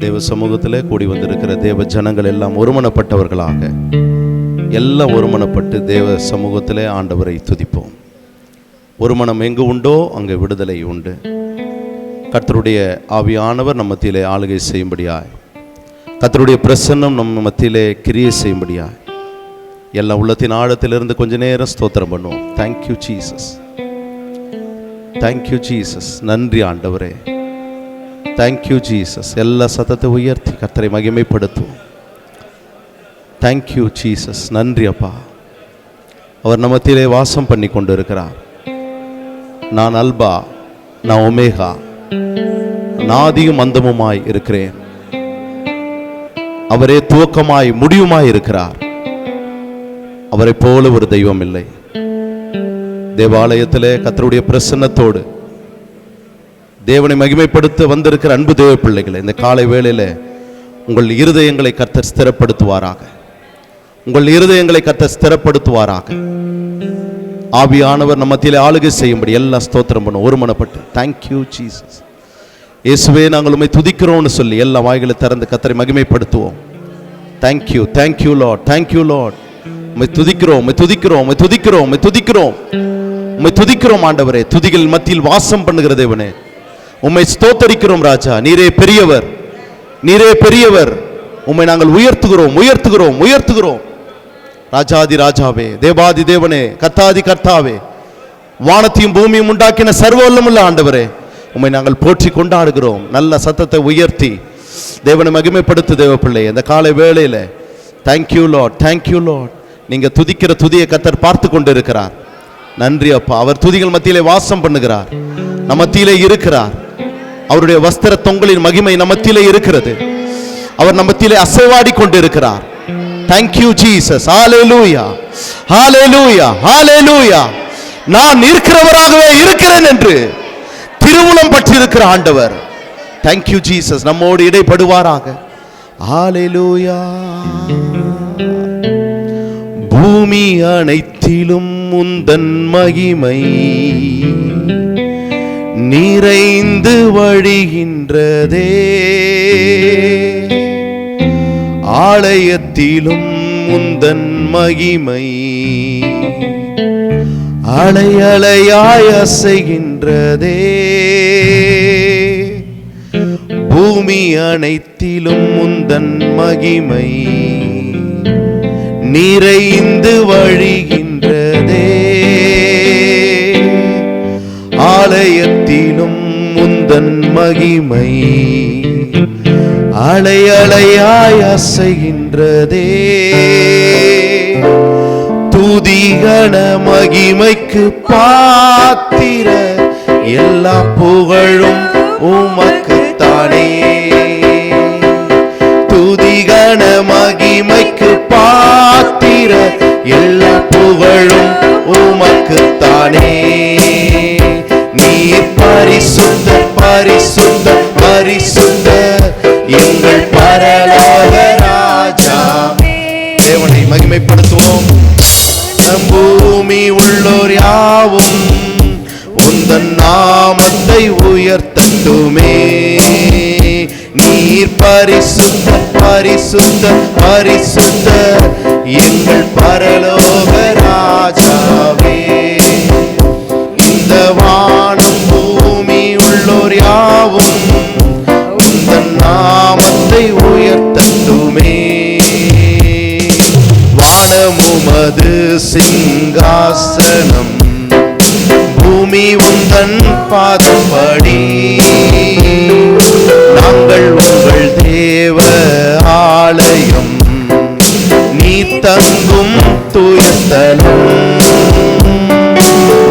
தேவ சமூகத்திலே கூடி வந்திருக்கிற தேவ ஜனங்கள் எல்லாம் ஒருமனப்பட்டவர்களாக எல்லாம் ஒருமனப்பட்டு தேவ சமூகத்திலே ஆண்டவரை துதிப்போம். ஒரு மனம் எங்கு உண்டோ அங்கே விடுதலை உண்டு. கர்த்தருடைய ஆவியானவர் நம் மத்தியிலே ஆளுகை செய்யும்படியாய், கர்த்தருடைய பிரசன்னம் நம் மத்தியிலே கிரியை செய்யும்படியாய் எல்லா உள்ளத்தின் ஆழத்திலிருந்து கொஞ்ச நேரம் ஸ்தோத்திரம் பண்ணுவோம். Thank you Jesus, thank you Jesus. நன்றி ஆண்டவரே, தேங்க்யூ ஜீசஸ். எல்லா சத்தத்தை உயர்த்தி கர்த்தரை மகிமைப்படுத்துவோம். Thank you Jesus. நன்றி அப்பா. அவர் நம்ம மத்தியிலே வாசம் பண்ணி கொண்டு இருக்கிறார். நான் அல்பா, நான் ஒமேகா, நாதியும் அந்தமுமாய் இருக்கிறேன். அவரே துவக்கமாய் முடிவுமாய் இருக்கிறார். அவரை போல ஒரு தெய்வம் இல்லை. தேவாலயத்திலே கர்த்தருடைய பிரசன்னத்தோடு தேவனை மகிமைப்படுத்த வந்திருக்கிற அன்பு தேவ பிள்ளைகளை, இந்த காலை வேளையில் உங்கள் இருதயங்களை கர்த்தர் ஸ்திரப்படுத்துவாராக. உங்கள் இருதயங்களை கர்த்தர் ஸ்திரப்படுத்துவாராக. ஆவியானவர் நம்ம மத்தியிலே ஆளுகை செய்யும்படி எல்லா ஸ்தோத்திரம் பண்ணும் ஒருமனப்பட்டு. Thank you Jesus. இயேசுவே, நாங்கள் உம்மை துதிக்கிறோம்னு சொல்லி எல்லா வாய்களை திறந்து கர்த்தரை மகிமைப்படுத்துவோம். Thank you, thank you Lord, thank you Lord. உம்மை துதிக்கிறோம், உம்மை துதிக்கிறோம், உம்மை துதிக்கிறோம், உம்மை துதிக்கிறோம், உம்மை துதிக்கிறோம் ஆண்டவரே. துதிகள் மத்தியில் வாசம் பண்ணுகிற தேவனே, உம்மை ஸ்தோத்தரிக்கிறோம் ராஜா. நீரே பெரியவர், நீரே பெரியவர். உம்மை நாங்கள் உயர்த்துகிறோம், உயர்த்துகிறோம், உயர்த்துகிறோம். ராஜாதி ராஜாவே, தேவாதி தேவனே, கர்த்தாதி கர்த்தாவே, வானத்தையும் பூமியும் உண்டாக்கின சர்வவல்லமுள்ள ஆண்டவரே, உம்மை நாங்கள் போற்றி கொண்டாடுகிறோம். நல்ல சத்தத்தை உயர்த்தி தேவனை மகிமைப்படுத்து தேவ பிள்ளை. இந்த காலை வேளையில் தேங்க்யூ லார்ட், தேங்க்யூ லார்ட். நீங்க துதிக்கிற துதியை கர்த்தர் பார்த்து கொண்டு இருக்கிறார். நன்றி அப்பா. அவர் துதிகள் மத்தியிலே வாசம் பண்ணுகிறார், நம்ம மத்தியிலே இருக்கிறார். அவருடைய வஸ்திர தொங்கலின் மகிமை நம்ம மத்தியிலே இருக்கிறது. அவர் நம்ம மத்தியிலே அசைவாடி கொண்டு இருக்கிறார். Thank you Jesus. ஹalleluya, ஹalleluya, ஹalleluya. நான் இருக்கிறவராகவே இருக்கிறேன் என்று திருவுளம் பற்றி இருக்கிற ஆண்டவர். Thank you Jesus. நம்மோடு இடைப்படுவாராக. ஹalleluya. பூமி அனைத்திலும் உந்தன் மகிமை நிறைந்து வழிகின்றதே. ஆலயத்திலும் உந்தன் மகிமை அலை அலையாய் அசைகின்றதே. பூமி அனைத்திலும் உந்தன் மகிமை நிறைந்து வழிகின்றதே. ஆலயத்திலும் உந்தன் மகிமை அலை அலையாய் அசைகின்றதே. துதிகன மகிமைக்கு பாத்திர எல்லா புகழும் உமக்குத்தானே. துதிகன மகிமைக்கு பாத்திர எல்லா புகழும் உமக்குத்தானே. நீர் பரிசுத்த பரிசுத்த பரிசுத்த எங்கள் பரலோக ராஜா. தேவனை மகிமைப்படுத்துவோம். பூமி உள்ளோர் யாவும் உந்தன் நாமத்தை உயர்த்தட்டுமே. நீர் பரிசுத்த பரிசுத்த பரிசுத்த எங்கள் பரலோக ராஜாவே. இந்த வானம் பூமி உள்ளோர் யாவும் உந்தன் நாமத்தை உயர்த்தட்டுமே. வானமுமது சிங்காசனம், பூமி உந்தன் பாதப்படி. நாங்கள் உங்கள் தேவ ஆலயம், நீ தங்கும் தூயஸ்தலம்.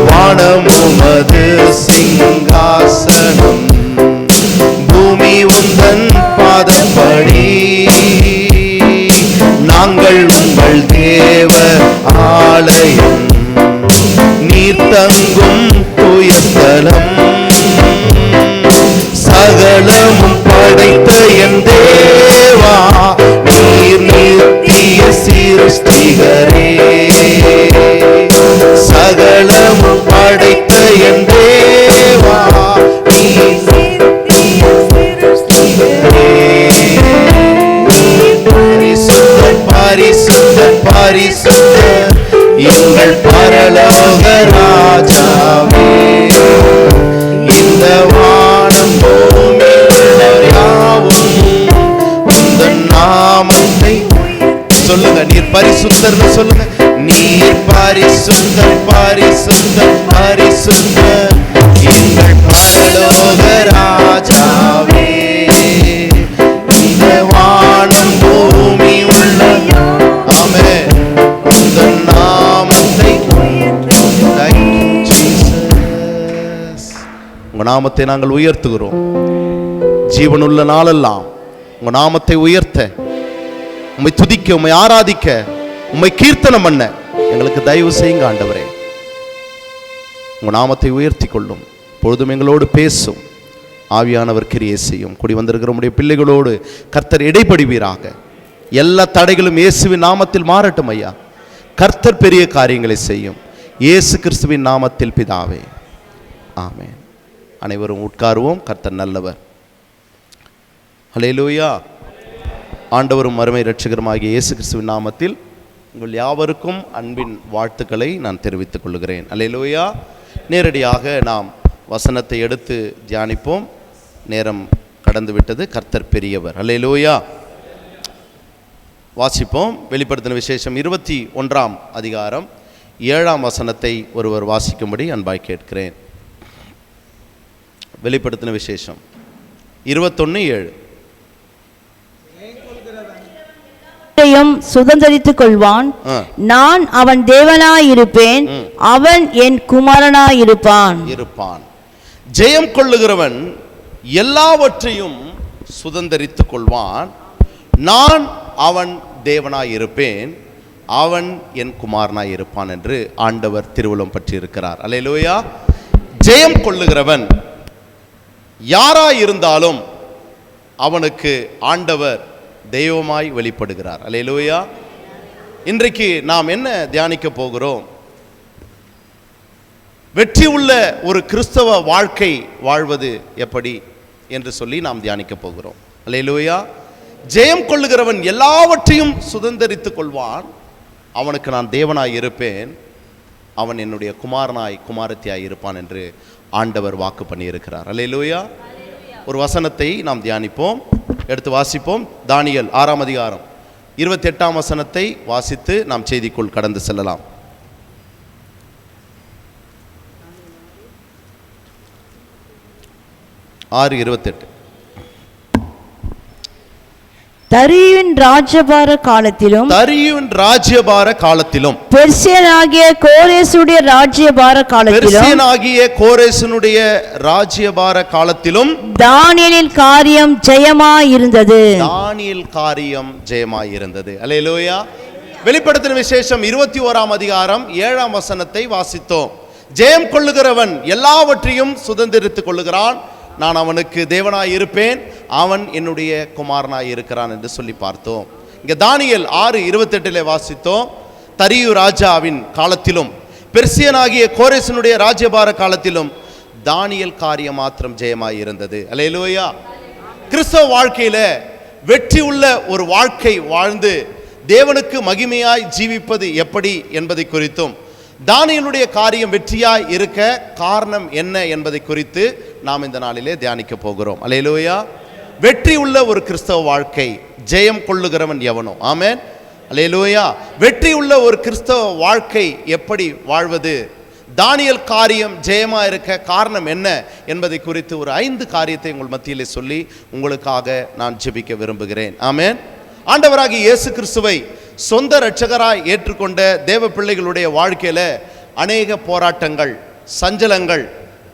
வானமுமது சிங்காசனம், பூமி உந்தன் பாதப்படி. நாங்கள் உங்கள் தேவ ஆலயம், நீர் தங்கும் தூயஸ்தலம். சகலமும் படைத்த என் தேவா, நீர் நித்திய சிருஷ்டிகரே. சகலமும் படைத்த என் தேவா, நீர் நித்திய சிருஷ்டிகரே. பரலோக ராஜாவே, இந்த வானம் பூமி யாவும் உந்தன் நாமத்தை சொல்லுங்க. நீர் பரிசுத்தர்னு சொல்லுங்க. நீர் பரிசுத்தர் பரிசுத்தர் பரிசுத்தர் எங்கள் பரலோக ராஜாவே, இந்த வானம் பூமி உள்ள ஆமென் உந்தன் நாமத்தை உங்க நாமத்தை நாங்கள் உயர்த்துகிறோம். ஜீவனுள்ள நாளெல்லாம் உங்க நாமத்தை உயர்த்த, உம்மை துதிக்க, உம்மை ஆராதிக்க, உம்மை கீர்த்தனம் பண்ண எங்களுக்கு தயவு செய்யுங்க ஆண்டவரே. உங்க நாமத்தை உயர்த்தி கொள்ளும். பொழுதும் எங்களோடு பேசும். ஆவியானவர் கிரியை செய்யும். கூடி வந்திருக்கிற உம்முடைய பிள்ளைகளோடு கர்த்தர் இடைப்படுவீராக. எல்லா தடைகளும் இயேசுவின் நாமத்தில் மாறட்டும் ஐயா. கர்த்தர் பெரிய காரியங்களை செய்யும். இயேசு கிறிஸ்துவின் நாமத்தில் பிதாவே, ஆமென். அனைவரும் உட்காருவோம். கர்த்தர் நல்லவர். ஹல்லேலூயா. ஆண்டவரும் அருமை இரட்சகருமாகிய இயேசு கிறிஸ்துவின் நாமத்தில் உங்கள் யாவருக்கும் அன்பின் வாழ்த்துக்களை நான் தெரிவித்துக் கொள்கிறேன். ஹல்லேலூயா. நேரடியாக நாம் வசனத்தை எடுத்து தியானிப்போம். நேரம் கடந்து விட்டது. கர்த்தர் பெரியவர். ஹல்லேலூயா. வாசிப்போம். வெளிப்படுத்தின விசேஷம் 21ஆம் அதிகாரம் 7ஆம் வசனத்தை ஒருவர் வாசிக்கும்படி அன்பாய் கேட்கிறேன். வெளிப்படுத்தின விசேஷம் 21:7. சுதந்தரித்துக் கொள்வான், நான் அவன் தேவனாயிருப்பேன், அவன் என் குமாரனாயிருப்பான். ஜெயம் கொள்ளுகிறவன் எல்லாவற்றையும் சுதந்தரித்துக் கொள்வான், நான் அவன் தேவனாயிருப்பேன், அவன் என் குமாரனாயிருப்பான் என்று ஆண்டவர் திருவுளம் பற்றி இருக்கிறார். அல்லேலூயா. ஜெயம் கொள்ளுகிறவன் யாராயிருந்தாலும் அவனுக்கு ஆண்டவர் தெய்வமாய் வெளிப்படுகிறார். அல்லேலூயா. இன்றைக்கு நாம் என்ன தியானிக்க போகிறோம்? வெற்றி உள்ள ஒரு கிறிஸ்தவ வாழ்க்கை வாழ்வது எப்படி என்று சொல்லி நாம் தியானிக்க போகிறோம். அல்லேலூயா. ஜெயம் கொள்ளுகிறவன் எல்லாவற்றையும் சுதந்தரித்துக் கொள்வான், அவனுக்கு நான் தேவனாய் இருப்பேன், அவன் என்னுடைய குமாரனாய் குமாரத்தியாய் இருப்பான் என்று ஆண்டவர் வாக்கு பண்ணியிருக்கிறார். அல்லேலூயா. ஒரு வசனத்தை நாம் தியானிப்போம். எடுத்து வாசிப்போம். தானியேல் 6ஆம் அதிகாரம் 28ஆம் வசனத்தை வாசித்து நாம் செய்திக்குள் கடந்து செல்லலாம். தரியுவின் ராஜ்யபார காலத்திலும் பெர்சியனாகிய கோரேசுடைய ராஜ்யபார காலத்திலும் தானியேலின் காரியம் ஜெயமாயிருந்தது. அல்லேலூயா. வெளிப்படுத்தின விசேஷம் 21ஆம் அதிகாரம் 7ஆம் வசனத்தை வாசித்தோம். ஜெயம் கொள்ளுகிறவன் எல்லாவற்றையும் சுதந்திரித்துக் கொள்ளுகிறான், நான் அவனுக்கு தேவனாய் இருப்பேன், அவன் என்னுடைய குமாரனாய் இருக்கிறான் என்று சொல்லி பார்த்தோம். இங்கே தானியேல் 6:28 வாசித்தோம். தரியு ராஜாவின் காலத்திலும் பெர்சியனாகிய கோரேசனுடைய ராஜ்யபார காலத்திலும் தானியேல் காரியம் மாத்திரம் ஜெயமாய் இருந்தது. அல்லேலூயா. கிறிஸ்தவ வாழ்க்கையில வெற்றி உள்ள ஒரு வாழ்க்கை வாழ்ந்து தேவனுக்கு மகிமையாய் ஜீவிப்பது எப்படி என்பதை குறித்தும், தானியேலுடைய காரியம் வெற்றியாய் இருக்க காரணம் என்ன என்பதை குறித்து நாம் இந்த நாளிலே தியானிக்க போகிறோம். அல்லேலூயா. வெற்றி உள்ள ஒரு கிறிஸ்தவ வாழ்க்கை, ஜெயம் கொள்ளுகிறவன் எவனோ. ஆமென். அல்லேலூயா. வெற்றி உள்ள ஒரு கிறிஸ்தவ வாழ்க்கை எப்படி வாழ்வது, தானியேல் காரியம் ஜெயமா இருக்க காரணம் என்ன என்பதை குறித்து ஒரு 5 காரியத்தை உங்கள் மத்தியிலே சொல்லி உங்களுக்காக நான் ஜெபிக்க விரும்புகிறேன். ஆமென். ஆண்டவராகிய இயேசு கிறிஸ்துவை சொந்த இரட்சகராய் ஏற்றுக்கொண்ட தேவ பிள்ளைகளுடைய வாழ்க்கையில அநேக போராட்டங்கள், சஞ்சலங்கள்,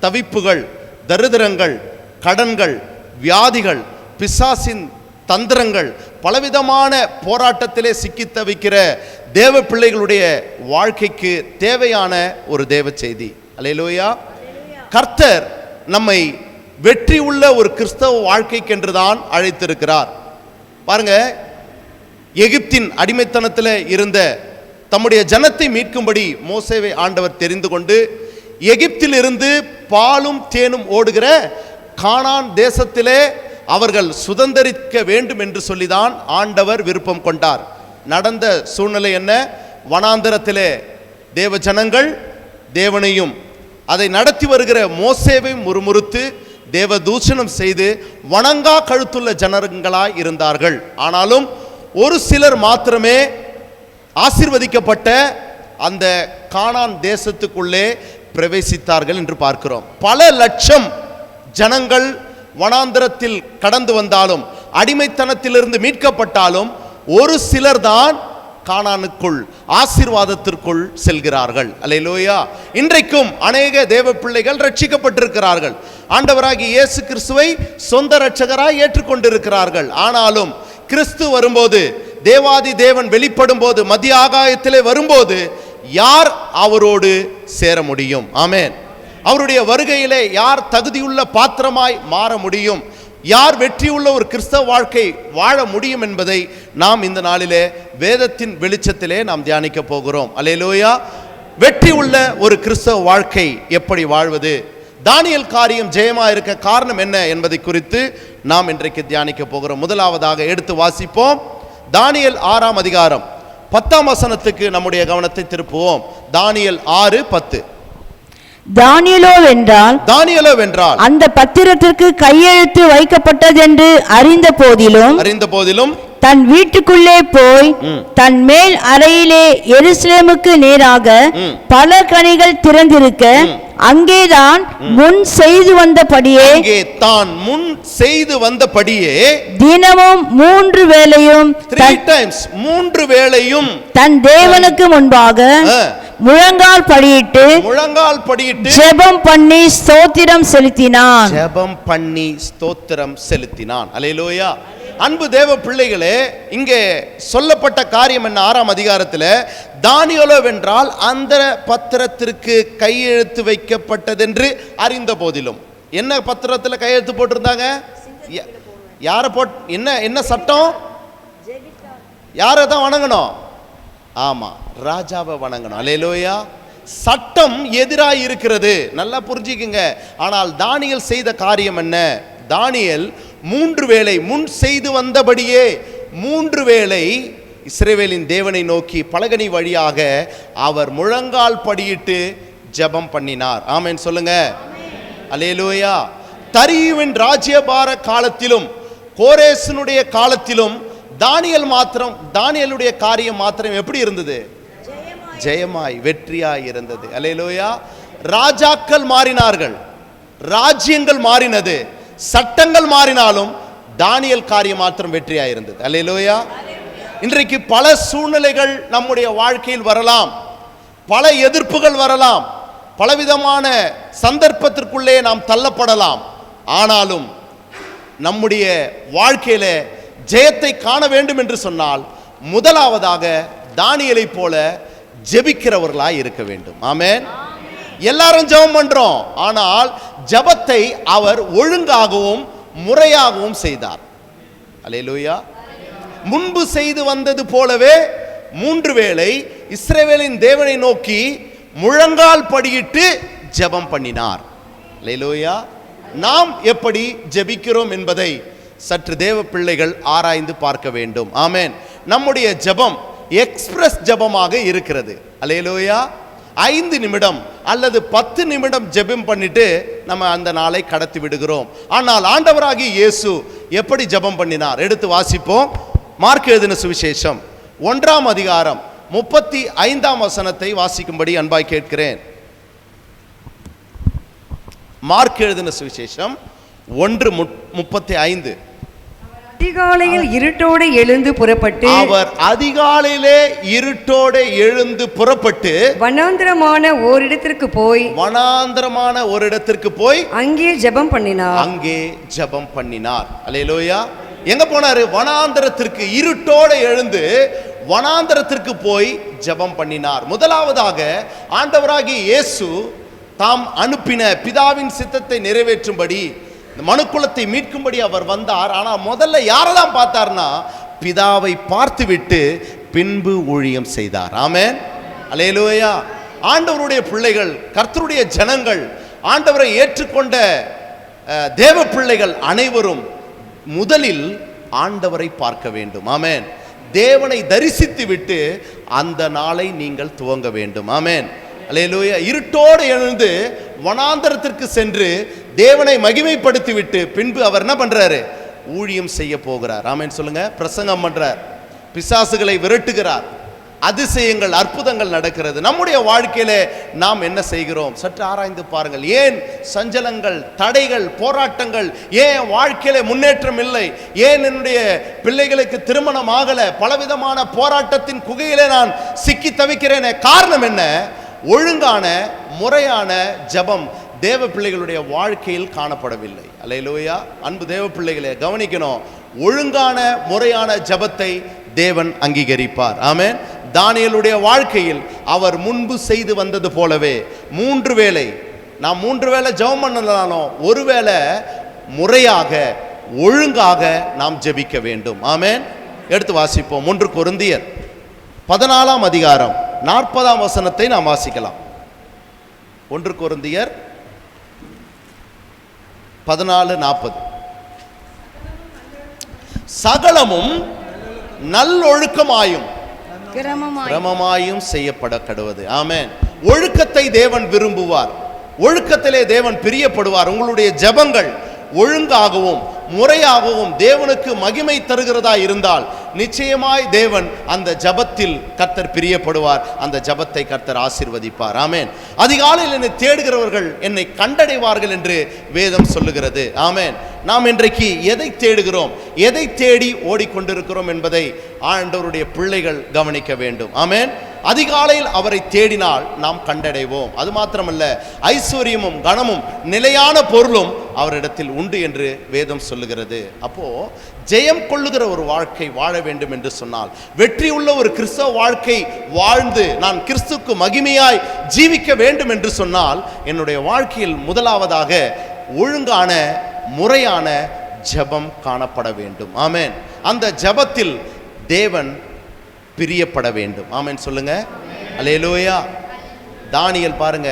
தவிப்புகள், தரித்திரங்கள், கடன்கள், வியாதிகள், பிசாசின் தந்திரங்கள், பலவிதமான போராட்டத்திலே சிக்கி தவிக்கிற தேவ பிள்ளைகளுடைய வாழ்க்கைக்கு தேவையான ஒரு தேவ செய்தி. அல்லேலூயா. கர்த்தர் நம்மை வெற்றி உள்ள ஒரு கிறிஸ்தவ வாழ்க்கைக்கென்றுதான் அழைத்திருக்கிறார். பாருங்க, எகிப்தின் அடிமைத்தனத்தில் இருந்த தம்முடைய ஜனத்தை மீட்கும்படி மோசேவை ஆண்டவர் தெரிந்து கொண்டு எகிப்தில் இருந்து பாலும் தேனும் ஓடுகிற கானான் தேசத்திலே அவர்கள் சுதந்தரிக்க வேண்டும் என்று சொல்லிதான் ஆண்டவர் விருப்பம் கொண்டார். நடந்த சூழ்நிலை என்ன? வனாந்தரத்திலே தேவ ஜனங்கள் தேவனையும் அதை நடத்தி வருகிற மோசேவையும் முறுமுறுத்து தேவ தூஷணம் செய்து வணங்கா கழுத்துள்ள ஜனங்களாய் இருந்தார்கள். ஆனாலும் ஒரு சிலர் மாத்திரமே ஆசீர்வதிக்கப்பட்ட அந்த கானான் தேசத்துக்குள்ளே பிரவேசித்தார்கள் என்று பார்க்கிறோம். பல லட்சம் ஜனங்கள் வனாந்தரத்தில் கடந்து வந்தாலும், அடிமைத்தனத்திலிருந்து மீட்கப்பட்டாலும், ஒரு சிலர் தான் கானானுக்குள் ஆசீர்வாதத்திற்குள் செல்கிறார்கள். அல்லேலூயா. இன்றைக்கும் அநேக தேவ பிள்ளைகள் ரட்சிக்கப்பட்டிருக்கிறார்கள். ஆண்டவராகிய இயேசு கிறிஸ்துவை சொந்த இரட்சகராய் ஏற்றுக்கொண்டிருக்கிறார்கள். ஆனாலும் கிறிஸ்து வரும்போது, தேவாதி தேவன் வெளிப்படும் போது, மத்திய ஆகாயத்திலே வரும்போது யார் அவரோடு சேர முடியும்? ஆமென். அவருடைய வருகையிலே யார் தகுதியுள்ள பாத்திரமாய் மாற முடியும்? யார் வெற்றியுள்ள ஒரு கிறிஸ்தவ வாழ்க்கை வாழ முடியும் என்பதை நாம் இந்த நாளிலே வேதத்தின் வெளிச்சத்திலே நாம் தியானிக்க போகிறோம். அல்லேலூயா. வெற்றி உள்ள ஒரு கிறிஸ்தவ வாழ்க்கை எப்படி வாழ்வது? தானியேல் காரியம் ஜெயமா இருக்க காரணம் என்ன என்பதை குறித்து நாம் இன்றைக்கு தியானிக்க போகிறோம். முதலாவதாக எடுத்து வாசிப்போம். தானியேல் 6ஆம் அதிகாரம் 10ஆம் வசனத்துக்கு நம்முடைய கவனத்தை திருப்புவோம். தானியேல் 6:10. தானியேலோவென்றால் அந்த பத்திரத்திற்கு கையெழுத்து வைக்கப்பட்டதென்று அறிந்த போதிலும் தன் வீட்டுக்குள்ளே போய் தன் மேல் அறையிலே எருசலேமுக்கு நேராக பல கனிகள் திறந்திருக்க அங்கேதான் முன் செய்து வந்தபடியே தினமும் 3 வேளையும் தன் தேவனுக்கு முன்பாக முழங்கால் படியிட்டு ஜெபம் பண்ணி ஸ்தோத்திரம் செலுத்தினான். அல்லேலூயா. அன்பு தேவ பிள்ளைகளே, இங்கே சொல்லப்பட்ட காரியம் என்ன? 6ஆம் அதிகாரத்தில் தானியேலோவென்றால் அந்த பத்திரத்திற்கு கையெழுத்து வைக்கப்பட்டதென்று அறிந்த போதிலும். என்ன பத்திரத்தில் கையெழுத்து போட்டிருந்தாங்க? யாரை என்ன சட்டம்? யாரை தான் வணங்கணும்? ஆமா, ராஜாவை வணங்கணும். அல்லேலூயா. சட்டம் எதிராக இருக்கிறது, நல்லா புரிஞ்சுக்குங்க. ஆனால் தானியேல் செய்த காரியம் என்ன? தானியேல் 3 வேளை முன் செய்து வந்தபடியே 3 வேளை இஸ்ரவேலின் தேவனை நோக்கி பலகனி வழியாக அவர் முழங்கால் படியிட்டு ஜெபம் பண்ணினார். ஆமென் சொல்லுங்க. அல்லேலூயா. தரியுவின் ராஜ்யபார காலத்திலும் கோரேசனுடைய காலத்திலும் தானியேலுடைய காரியம் மாத்திரம் எப்படி இருந்தது? ஜெயமாய் வெற்றியாய் இருந்தது. அல்லேலூயா. ராஜாக்கள் மாறினார்கள், ராஜ்யங்கள் மாறினது, சட்டங்கள் மாறினாலும் தானியேல் காரியம் மாத்திரம் வெற்றியாய் இருந்தது. அல்லேலூயா. இன்றைக்கு பல சூழ்நிலைகள் நம்முடைய வாழ்க்கையில் வரலாம், பல எதிர்ப்புகள் வரலாம், பலவிதமான சந்தர்ப்பத்திற்குள்ளே நாம் தள்ளப்படலாம். ஆனாலும் நம்முடைய வாழ்க்கையில ஜெயத்தை காண வேண்டும் என்று சொன்னால் முதலாவதாக தானியேலை போல ஜெபிக்கிறவர்களாய் இருக்க வேண்டும். ஆமென். எல்லாரும் ஜெபம் பண்றோம், ஆனால் ஜெபத்தை அவர் ஒழுங்காகவும் முறையாகவும் செய்தார். அல்லேலூயா. முன்பு செய்து வந்தது போலவே 3 வேளை இஸ்ரவேலின் தேவனை நோக்கி முழங்கால் படியிட்டு ஜெபம் பண்ணினார். அல்லேலூயா. நாம் எப்படி ஜெபிக்கிறோம் என்பதை சற்று தேவ பிள்ளைகள் ஆராய்ந்து பார்க்க வேண்டும். ஆமென். நம்முடைய ஜெபம் எக்ஸ்பிரஸ் ஜெபமாக இருக்கிறது. அல்லேலூயா. 5 நிமிடம் அல்லது 10 நிமிடம் ஜெபம் பண்ணிட்டு நம்ம அந்த நாளை கடத்தி விடுகிறோம். ஆனால் ஆண்டவராகிய இயேசு எப்படி ஜெபம் பண்ணினார்? எடுத்து வாசிப்போம். மார்க் எழுதின சுவிசேஷம் 1ஆம் அதிகாரம் 35ஆம் வசனத்தை வாசிக்கும்படி அன்பாய் கேட்கிறேன். மார்க் எழுதின சுவிசேஷம் 1:35. அதிகாலையில் இருட்டோடு எழுந்து புறப்பட்டு அவர் அதிகாலையிலே இருட்டோடு எழுந்து புறப்பட்டு வனாந்திரமான ஓரிடத்திற்கு போய் அங்கே ஜெபம் பண்ணினார். அல்லேலூயா. எங்க போனாரு? வனாந்திரத்திற்கு. இருட்டோடு எழுந்து வனாந்திரத்திற்கு போய் ஜெபம் பண்ணினார். முதலாவதாக ஆண்டவராகிய இயேசு தாம் அனுப்பின பிதாவின் சித்தத்தை நிறைவேற்றும்படி, மனுக்குலத்தை மீட்கும்படி அவர் வந்தார். ஆனால் முதல்ல யாரை தான் பார்த்தார்னா, பிதாவை பார்த்துவிட்டு பின்பு ஊழியம் செய்தார். ஆமென். அல்லேலூயா. ஆண்டவருடைய பிள்ளைகள், கர்த்தருடைய ஜனங்கள், ஆண்டவரை ஏற்றுக்கொண்ட தேவ பிள்ளைகள் அனைவரும் முதலில் ஆண்டவரை பார்க்க வேண்டும். ஆமென். தேவனை தரிசித்து விட்டு அந்த நாளை நீங்கள் துவங்க வேண்டும். ஆமென். அல்லேலூயா. இருட்டோடு எழுந்து வனாந்தரத்திற்கு சென்று தேவனை மகிமைப்படுத்தி விட்டு பின்பு அவர் என்ன பண்றாரு? ஊழியம் செய்ய போகிறார். ஆமென் சொல்லுங்க. பிரசங்கம் பண்றார், பிசாசுகளை விரட்டுகிறார், அதிசயங்கள் அற்புதங்கள் நடக்கிறது. நம்முடைய வாழ்க்கையில நாம் என்ன செய்கிறோம்? சற்று ஆராய்ந்து பாருங்கள். ஏன் சஞ்சலங்கள், தடைகள், போராட்டங்கள்? ஏன் வாழ்க்கையில முன்னேற்றம் இல்லை? ஏன் என்னுடைய பிள்ளைகளுக்கு திருமணம் ஆகல? பலவிதமான போராட்டத்தின் குகையிலே நான் சிக்கி தவிக்கிறேனே. காரணம் என்ன? ஒழுங்கான முறையான ஜெபம் தேவ பிள்ளைகளுடைய வாழ்க்கையில் காணப்படவில்லை. அல்லேலூயா. அன்பு தேவ பிள்ளைகளே, கவனிக்கணும். ஒழுங்கான முறையான ஜெபத்தை தேவன் அங்கீகரிப்பார். ஆமென். தானியேலுடைய வாழ்க்கையில் அவர் முன்பு செய்து வந்தது போலவே 3 வேளை, நாம் 3 வேளை ஜெபம் பண்ணலானோ, ஒருவேளை முறையாக ஒழுங்காக நாம் ஜெபிக்க வேண்டும். ஆமென். எடுத்து வாசிப்போம். 1 கொரிந்தியர் 14ஆம் அதிகாரம் 40ஆம் வசனத்தை நாம் வாசிக்கலாம். 1 கொரிந்தியர் 14:40. சகலமும் நல்லொழுக்கமாயும் கிரமமாயும் செய்யப்பட கடவது. ஆமென். ஒழுக்கத்தை தேவன் விரும்புவார். ஒழுக்கத்திலே தேவன் பிரியப்படுவார். உங்களுடைய ஜெபங்கள் ஒழுங்காகவும் முறையாகவும் தேவனுக்கு மகிமை தருகிறதா இருந்தால் நிச்சயமாய் தேவன் அந்த ஜெபத்தில் கர்த்தர் பிரியப்படுவார். அந்த ஜெபத்தை கர்த்தர் ஆசீர்வதிப்பார். ஆமென். அதிகாலையில் என்னை தேடுகிறவர்கள் என்னை கண்டடைவார்கள் என்று வேதம் சொல்லுகிறது. ஆமென். நாம் இன்றைக்கு எதை தேடுகிறோம், எதை தேடி ஓடிக்கொண்டிருக்கிறோம் என்பதை ஆண்டவருடைய பிள்ளைகள் கவனிக்க வேண்டும். ஆமென். அதிகாலையில் அவரை தேடினால் நாம் கண்டடைவோம். அது மாத்திரமல்ல, ஐஸ்வர்யமும் கனமும் நிலையான பொருளும் அவரிடத்தில் உண்டு என்று வேதம் சொல்லுகிறது. அப்போ ஜெயம் கொள்ளுகிற ஒரு வாழ்க்கை வாழ வேண்டும் என்று சொன்னால், வெற்றி உள்ள ஒரு கிறிஸ்தவ வாழ்க்கை வாழ்ந்து நான் கிறிஸ்துவுக்கு மகிமையாய் ஜீவிக்க வேண்டும் என்று சொன்னால், என்னுடைய வாழ்க்கையில் முதலாவதாக ஒழுங்கான முறையான ஜெபம் காணப்பட வேண்டும். ஆமென். அந்த ஜெபத்தில் தேவன் பிரியப்பட வேண்டும். ஆமென் சொல்லுங்க. அல்லேலூயா. தானியேல் பாருங்க,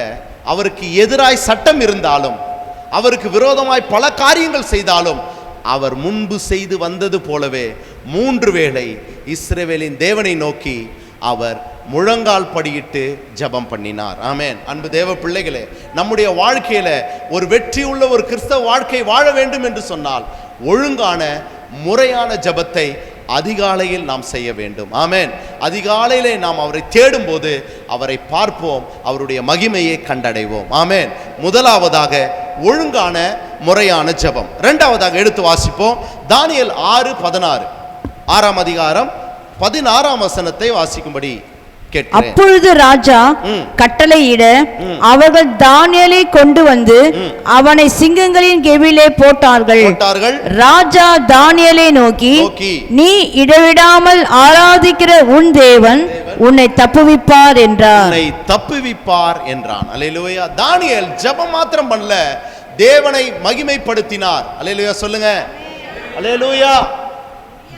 அவருக்கு எதிராய் சட்டம் இருந்தாலும், அவருக்கு விரோதமாய் பல காரியங்கள் செய்தாலும், அவர் முன்பு செய்து வந்தது போலவே 3 வேளை இஸ்ரவேலின் தேவனை நோக்கி அவர் முழங்கால் படியிட்டு ஜெபம் பண்ணினார். ஆமென். அன்பு தேவ பிள்ளைகளே, நம்முடைய வாழ்க்கையில ஒரு வெற்றி உள்ள ஒரு கிறிஸ்தவ வாழ்க்கை வாழ வேண்டும் என்று சொன்னால் ஒழுங்கான முறையான ஜெபத்தை அதிகாலையில் நாம் செய்ய வேண்டும். ஆமென். அதிகாலையிலே நாம் அவரை தேடும் போது அவரை பார்ப்போம், அவருடைய மகிமையை கண்டடைவோம். ஆமென். முதலாவதாக ஒழுங்கான முறையான ஜெபம். இரண்டாவதாக எடுத்து வாசிப்போம். தானியேல் 6:16, 6ஆம் அதிகாரம் 16ஆம் வசனத்தை வாசிக்கும்படி கேட்கிறேன். அப்பொழுது ராஜா கட்டளையிட அவர்கள் தானியேலை கொண்டு வந்து அவனை சிங்கங்களின் கெபியிலே போட்டார்கள். ராஜா தானியேலை நோக்கி, நீ இடைவிடாமல் ஆராதிக்கிற உன் தேவன் உன்னை தப்புவிப்பார் என்றார். உன்னை தப்புவிப்பார் என்றான். அல்லேலூயா. தானியேல் ஜெபம் மாத்திரம் பண்ணல, தேவனை மகிமைப்படுத்தினார். அல்லேலூயா சொல்லுங்க. அல்லேலூயா.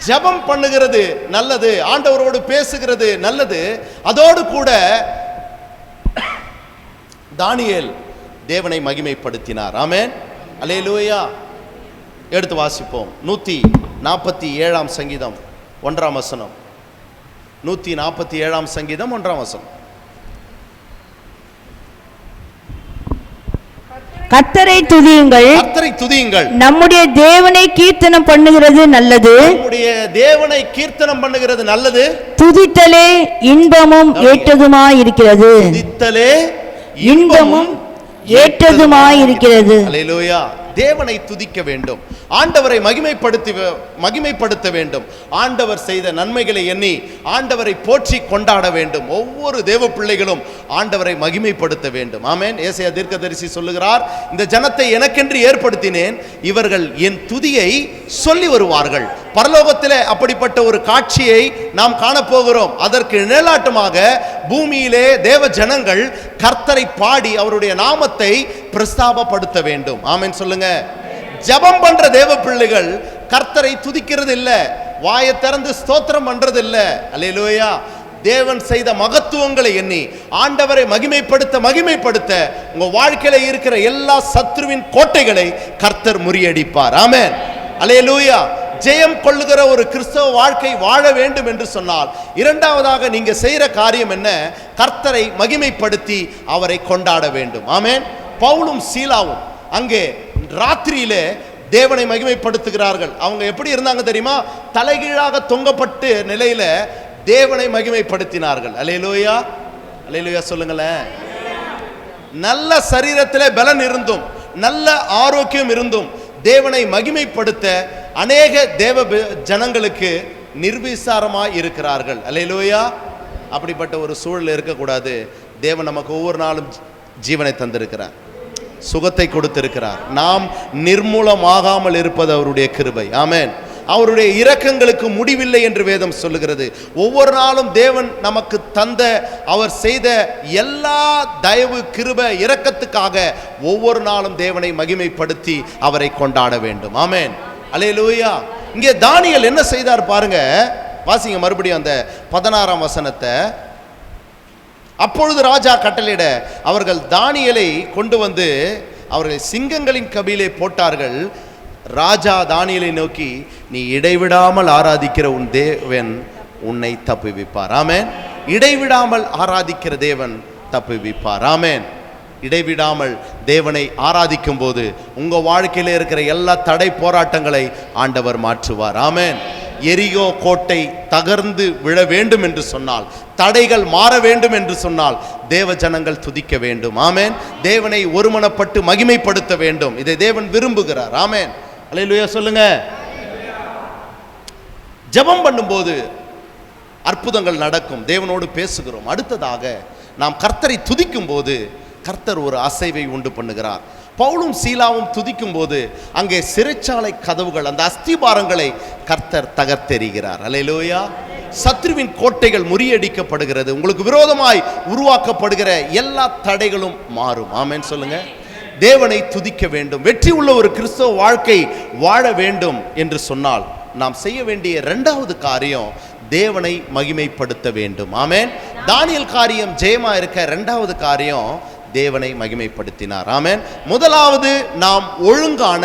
ஜெபம் பண்ணுகிறது நல்லது, ஆண்டவரோடு பேசுகிறது நல்லது. அதோடு கூட தானியேல் தேவனை மகிமைப்படுத்தினார். ஆமென். அல்லேலூயா. எடுத்து வாசிப்போம். 147ஆம் சங்கீதம் 1ஆம் வசனம். 147ஆம் சங்கீதம் 1ஆம் வசனம். கர்த்தரை துதியுங்கள், கர்த்தரை துதியுங்கள், நம்முடைய தேவனை கீர்த்தனம் பண்ணுகிறது நல்லது, நம்முடைய தேவனை கீர்த்தனம் பண்ணுகிறது நல்லது, துதித்தலே இன்பமும் ஏற்றதுமாயிருக்கிறது, துதித்தலே இன்பமும் ஏற்றதுமாயிருக்கிறது. அல்லேலூயா. தேவனை துதிக்க வேண்டும், ஆண்டவரை மகிமைப்படுத்த வேண்டும், ஆண்டவர் செய்த நன்மைகளை எண்ணி ஆண்டவரை போற்றி கொண்டாட வேண்டும். ஒவ்வொரு தேவ பிள்ளைகளும் ஆண்டவரை மகிமைப்படுத்த வேண்டும். ஆமென். ஏசாயா தீர்க்கதரிசி சொல்லுகிறார், இந்த ஜனத்தை எனக்கென்று ஏற்படுத்தினேன், இவர்கள் என் துதியை சொல்லி வருவார்கள். பரலோகத்திலே அப்படிப்பட்ட ஒரு காட்சியை நாம் காணப்போகிறோம். அதற்கு நிழலாட்டமாக பூமியிலே தேவ ஜனங்கள் கர்த்தரை பாடி அவருடைய நாமத்தை பிரஸ்தாபப்படுத்த வேண்டும். ஆமென் சொல்லுங்க. ஜெபம் பண்ற தேவ பிள்ளைகள் கர்த்தரை துதிக்கிறது இல்ல, வாயை திறந்து ஸ்தோத்திரம் பண்றது இல்ல. அல்லேலூயா. தேவன் செய்த மகத்துவங்களை எண்ணி ஆண்டவரை மகிமைப்படுத்த உங்க வாழ்க்கையில இருக்கிற எல்லா சத்ருவின் கோட்டைகளை கர்த்தர் முறியடிப்பார். ஆமென். அல்லேலூயா. ஜெயம் கொள்ளுகிற ஒரு கிறிஸ்தவ வாழ்க்கை வாழ வேண்டும் என்று சொன்னால், இரண்டாவதாக நீங்க செய்யற காரியம் என்ன? கர்த்தரை மகிமைப்படுத்தி அவரை கொண்டாட வேண்டும். ஆமென். பவுலும் சீலாவும் அங்கே ராத்திரியிலே தேவனை மகிமைப்படுத்துகிறார்கள். அவங்க எப்படி இருந்தாங்க தெரியுமா? தலைகீழாக தொங்கப்பட்டு நிலையில தேவனை மகிமைப்படுத்தினார்கள். அல்லேலூயா, அல்லேலூயா சொல்லுங்களேன். நல்ல சரீரத்திலே பலன் இருந்தும், நல்ல ஆரோக்கியம் இருந்தும் தேவனை மகிமைப்படுத்த அநேக தேவ ஜனங்களுக்கு நிர்விசாரமாய் இருக்கிறார்கள். அல்லேலூயா. அப்படிப்பட்ட ஒரு சூழல் இருக்கக்கூடாது. தேவன் நமக்கு ஒவ்வொரு நாளும் ஜீவனை தந்திருக்கிறார், சுகத்தை கொடுத்திருக்கிறார். நாம் நிர்மூலமாகாமல் இருப்பது அவருடைய கிருபை. ஆமென். அவருடைய இரக்கங்களுக்கு முடிவில்லை என்று வேதம் சொல்லுகிறது. ஒவ்வொரு நாளும் தேவன் நமக்கு தந்த, அவர் செய்த எல்லா தயவு, கிருபை, இரக்கத்துக்காக ஒவ்வொரு நாளும் தேவனை மகிமைப்படுத்தி அவரை கொண்டாட வேண்டும். ஆமென். அல்லேலூயா. இங்கே தானியேல் என்ன செய்தார் பாருங்க, வாசிங்க மறுபடியும் அந்த 16ஆம் வசனத்தை. அப்பொழுது ராஜா கட்டளையிட அவர்கள் தானியேலை கொண்டு வந்து அவர்கள் சிங்கங்களின் கபிலே போட்டார்கள். ராஜா தானியேலை நோக்கி, நீ இடைவிடாமல் ஆராதிக்கிற உன் தேவன் உன்னை தப்புவிப்பார். ஆமென். இடைவிடாமல் ஆராதிக்கிற தேவன் தப்புவிப்பார். ஆமென். இடைவிடாமல் தேவனை ஆராதிக்கும் போது உங்க வாழ்க்கையில இருக்கிற எல்லா தடை போராட்டங்களை ஆண்டவர் மாற்றுவார். ஆமென். எரிகோ கோட்டை தகர்ந்து விழ வேண்டும் என்று சொன்னால், தடைகள் மாற வேண்டும் என்று சொன்னால், தேவ ஜனங்கள் துதிக்க வேண்டும். ஆமென். தேவனை ஒருமனப்பட்டு மகிமைப்படுத்த வேண்டும். இதை தேவன் விரும்புகிறார். ஆமென். அல்லேலூயா சொல்லுங்க. ஜெபம் பண்ணும்போது அற்புதங்கள் நடக்கும், தேவனோடு பேசுகிறோம். அடுத்ததாக நாம் கர்த்தரை துதிக்கும் போது கர்த்தர் ஒரு அசைவை உண்டு பண்ணுகிறார். பவுலும் சீலாவும் துதிக்கும் போது அங்கே சிறைச்சாலை கதவுகள், அந்த அஸ்திபாரங்களை கர்த்தர் தகர்த்தெறிகிறார். அல்லேலூயா. சத்ருவின் கோட்டைகள் முறியடிக்கப்படுகிறது. உங்களுக்கு விரோதமாய் உருவாக்கப்படுகிற எல்லா தடைகளும் மாறும். ஆமென் சொல்லுங்க. தேவனை துதிக்க வேண்டும். வெற்றி உள்ள ஒரு கிறிஸ்தவ வாழ்க்கை வாழ வேண்டும் என்று சொன்னால் நாம் செய்ய வேண்டிய இரண்டாவது காரியம் தேவனை மகிமைப்படுத்த வேண்டும். ஆமென். தானியேல் காரியம் ஜெயமா இருக்க இரண்டாவது காரியம் தேவனை மகிமைப்படுத்தினார். ஆமென். முதலாவது நாம் ஒழுங்கான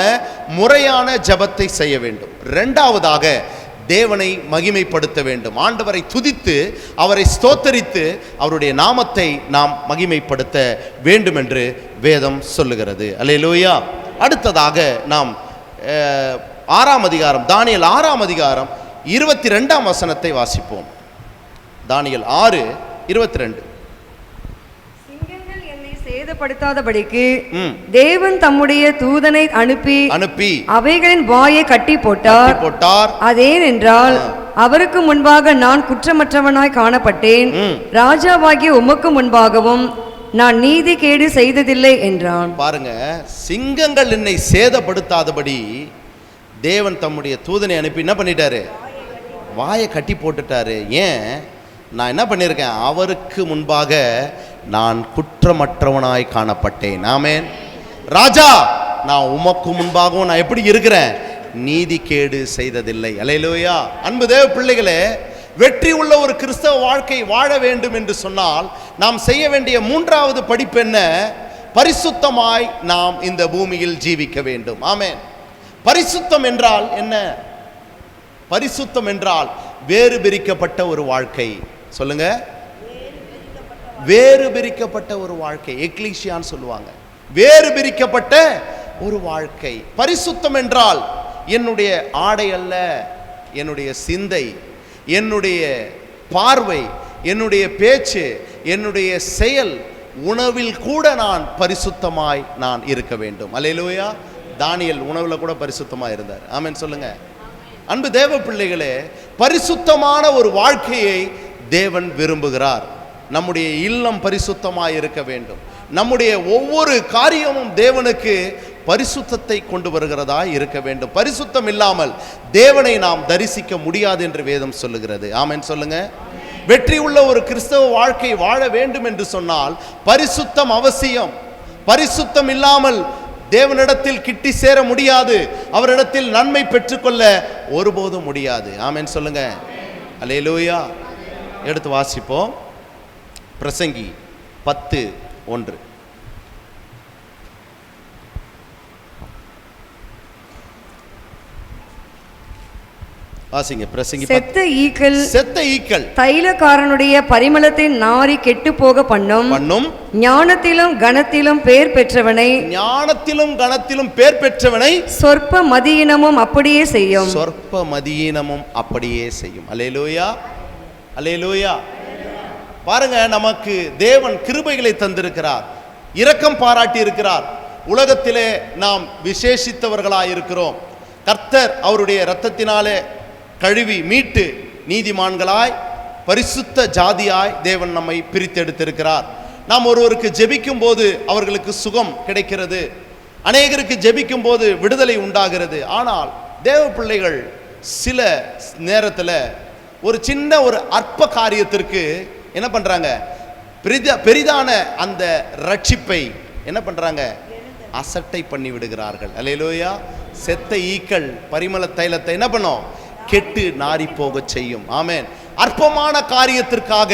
முறையான ஜெபத்தை செய்ய வேண்டும். இரண்டாவதாக தேவனை மகிமைப்படுத்த வேண்டும். ஆண்டவரை துதித்து அவரை ஸ்தோத்தரித்து அவருடைய நாமத்தை நாம் மகிமைப்படுத்த வேண்டும் என்று வேதம் சொல்லுகிறது. அல்லேலூயா. அடுத்ததாக நாம் 6ஆம் அதிகாரம், தானியேல் 6ஆம் அதிகாரம் 22ஆம் வசனத்தை வாசிப்போம். தானியேல் 6:22. சேதப்படுத்தாதபடிக்கு தேவன் தம்முடைய தூதனை அனுப்பி அவைகளின் வாயை கட்டி போட்டார். அதேனென்றால் அவருக்கு முன்பாக நான் குற்றமற்றவனாய் காணப்பட்டேன், ராஜாவாகிய உமக்கு முன்பாகவும் நான் நீதி கேடு செய்ததில்லை என்றான். பாருங்க, சிங்கங்கள் என்னை சேதப்படுத்தாதபடி தேவன் தம்முடைய தூதனை அனுப்பி என்ன பண்ணிட்டாரு? வாயை கட்டி போட்டுட்டாரு. ஏன்? நான் என்ன பண்ணியிருக்கேன்? அவருக்கு முன்பாக நான் குற்றமற்றவனாய் காணப்பட்டேன். ஆமென். ராஜா, நான் உமக்கு முன்பாகவும் நான் எப்படி இருக்கிறேன்? நீதி கேடு செய்ததில்லை. அல்லேலூயா. அன்பு தேவ பிள்ளைகளே, வெற்றி உள்ள ஒரு கிறிஸ்தவ வாழ்க்கை வாழ வேண்டும் என்று சொன்னால் நாம் செய்ய வேண்டிய மூன்றாவது படிப்பு என்ன? பரிசுத்தமாய் நாம் இந்த பூமியில் ஜீவிக்க வேண்டும். ஆமென். பரிசுத்தம் என்றால் என்ன? பரிசுத்தம் என்றால் வேறு பிரிக்கப்பட்ட ஒரு வாழ்க்கை. சொல்லுங்க. வேறு பிரிக்கப்பட்ட ஒரு வாழ்க்கை, எக்லீசியான்னு சொல்லுவாங்க. வேறு பிரிக்கப்பட்ட ஒரு வாழ்க்கை. பரிசுத்தம் என்றால் என்னுடைய ஆடை அல்ல, என்னுடைய சிந்தை, என்னுடைய பார்வை, என்னுடைய பேச்சு, என்னுடைய செயல், உணவில் கூட நான் பரிசுத்தமாய் நான் இருக்க வேண்டும். அல்லேலூயா. தானியேல் உணவுல கூட பரிசுத்தமாய் இருந்தார். ஆமென் சொல்லுங்க. அன்பு தேவ பிள்ளைகளே, பரிசுத்தமான ஒரு வாழ்க்கையை தேவன் விரும்புகிறார். நம்முடைய இல்லம் பரிசுத்தமாய் இருக்க வேண்டும். நம்முடைய ஒவ்வொரு காரியமும் தேவனுக்கு பரிசுத்தத்தை கொண்டு வருகிறதா இருக்க வேண்டும். பரிசுத்தம் இல்லாமல் தேவனை நாம் தரிசிக்க முடியாது என்று வேதம் சொல்லுகிறது. ஆமென் சொல்லுங்க. வெற்றி உள்ள ஒரு கிறிஸ்தவ வாழ்க்கை வாழ வேண்டும் என்று சொன்னால் பரிசுத்தம் அவசியம். பரிசுத்தம் இல்லாமல் தேவனிடத்தில் கிட்டி சேர முடியாது. அவரிடத்தில் நன்மை பெற்றுக்கொள்ள ஒருபோதும் முடியாது. ஆமென் சொல்லுங்க. அல்லேலூயா. எடுத்து வாசிப்போம். பிரசங்கி 10:1. வாசிங்க பிரசங்கி செத்த ஈக்கள் செத்த ஈக்கள் தைலக்காரனுடைய பரிமளத்தை நாரி கெட்டு போக பண்ணும் ஞானத்திலும் கனத்திலும் பேர் பெற்றவனை சொற்ப மதியினமும் அப்படியே செய்யும். அல்லேலூயா அல்லேலூயா. பாருங்க, நமக்கு தேவன் கிருபைகளை தந்திருக்கிறார், இரக்கம் பாராட்டி இருக்கிறார். உலகத்திலே நாம் விசேஷித்தவர்களாய் இருக்கிறோம். கர்த்தர் அவருடைய இரத்தத்தினாலே கழுவி மீட்டு நீதிமான்களாய் பரிசுத்த ஜாதியாய் தேவன் நம்மை பிரித்தெடுத்திருக்கிறார். நாம் ஒருவருக்கு ஜெபிக்கும் போது அவர்களுக்கு சுகம் கிடைக்கிறது, அநேகருக்கு ஜெபிக்கும் போது விடுதலை உண்டாகிறது. ஆனால் தேவ பிள்ளைகள் சில நேரத்தில் ஒரு சின்ன ஒரு அற்ப காரியத்திற்கு என்ன பண்றாங்க, பெரிதான அந்த ரட்சிப்பை என்ன பண்றாங்க, அசட்டை பண்ணி விடுகிறார்கள். அல்லேலூயா. செத்த ஈக்கள் பரிமள தைலத்தை என்ன பண்ணும், கெட்டு நாரி போக செய்யும். ஆமென். அற்பமான காரியத்திற்காக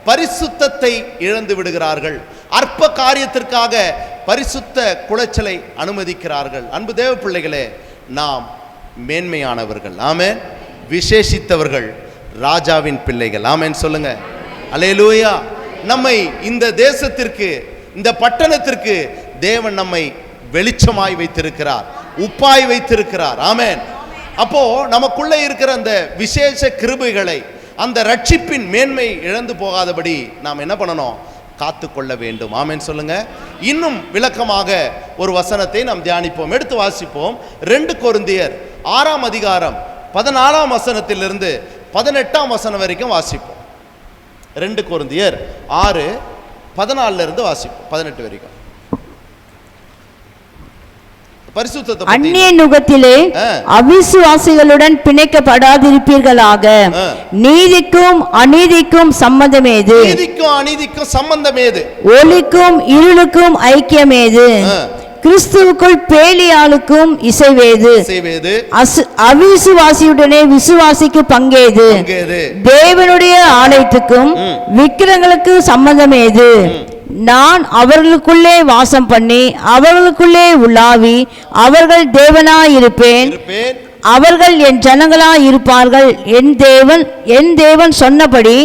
பரிசுத்தத்தை இழந்து விடுகிறார்கள், அற்ப காரியத்திற்காக பரிசுத்த குலைச்சலை அனுமதிக்கிறார்கள். அன்பு தேவ பிள்ளைகளே, நாம் மேன்மையானவர்கள். ஆமென். விசேஷித்தவர்கள், ராஜாவின் பிள்ளைகள். ஆமென் சொல்லுங்க. அல்லேலூயா. நம்மை இந்த தேசத்திற்கு, இந்த பட்டணத்திற்கு தேவன் நம்மை வெளிச்சமாய் வைத்திருக்கிறார், உப்பாய் வைத்திருக்கிறார். ஆமென். அப்போ நமக்குள்ள இருக்கிற அந்த விசேஷ கிருபைகளை, அந்த ரட்சிப்பின் மேன்மை இழந்து போகாதபடி நாம் என்ன பண்ணணும், காத்து கொள்ள வேண்டும். ஆமென் சொல்லுங்க. இன்னும் விளக்கமாக ஒரு வசனத்தை நாம் தியானிப்போம், எடுத்து வாசிப்போம். 2 கொரிந்தியர் 6ஆம் அதிகாரம் 14ஆம் வசனத்திலிருந்து 18ஆம் வசனம் வரைக்கும் வாசிப்போம். 2 கொரிந்தியர் 6:14 இருந்து வாசிப்போம் 18 வரைக்கும். அந்நிய நுகத்திலே அவிசுவாசிகளுடன் பிணைக்கப்படாதிருப்பீர்களாக. நீதிக்கும் அநீதிக்கும் சம்பந்தமேது, ஒளிக்கும் இருளுக்கும் ஐக்கியமேது, கிறிஸ்துவுக்குள் பேலியாளுக்கும் இசைவேது, அவிசுவாசியுடனே விசுவாசிக்கு பங்கேது, தேவனுடைய ஆலயத்துக்கும் விக்கிரங்களுக்கு சம்பந்தமேது. நான் அவர்களுக்குள்ளே வாசம் பண்ணி அவர்களுக்குள்ளே உலாவி அவர்கள் தேவனாயிருப்பேன், அவர்கள் என் ஜனங்களாய் இருப்பார்கள். என் தேவன் சொன்னபடி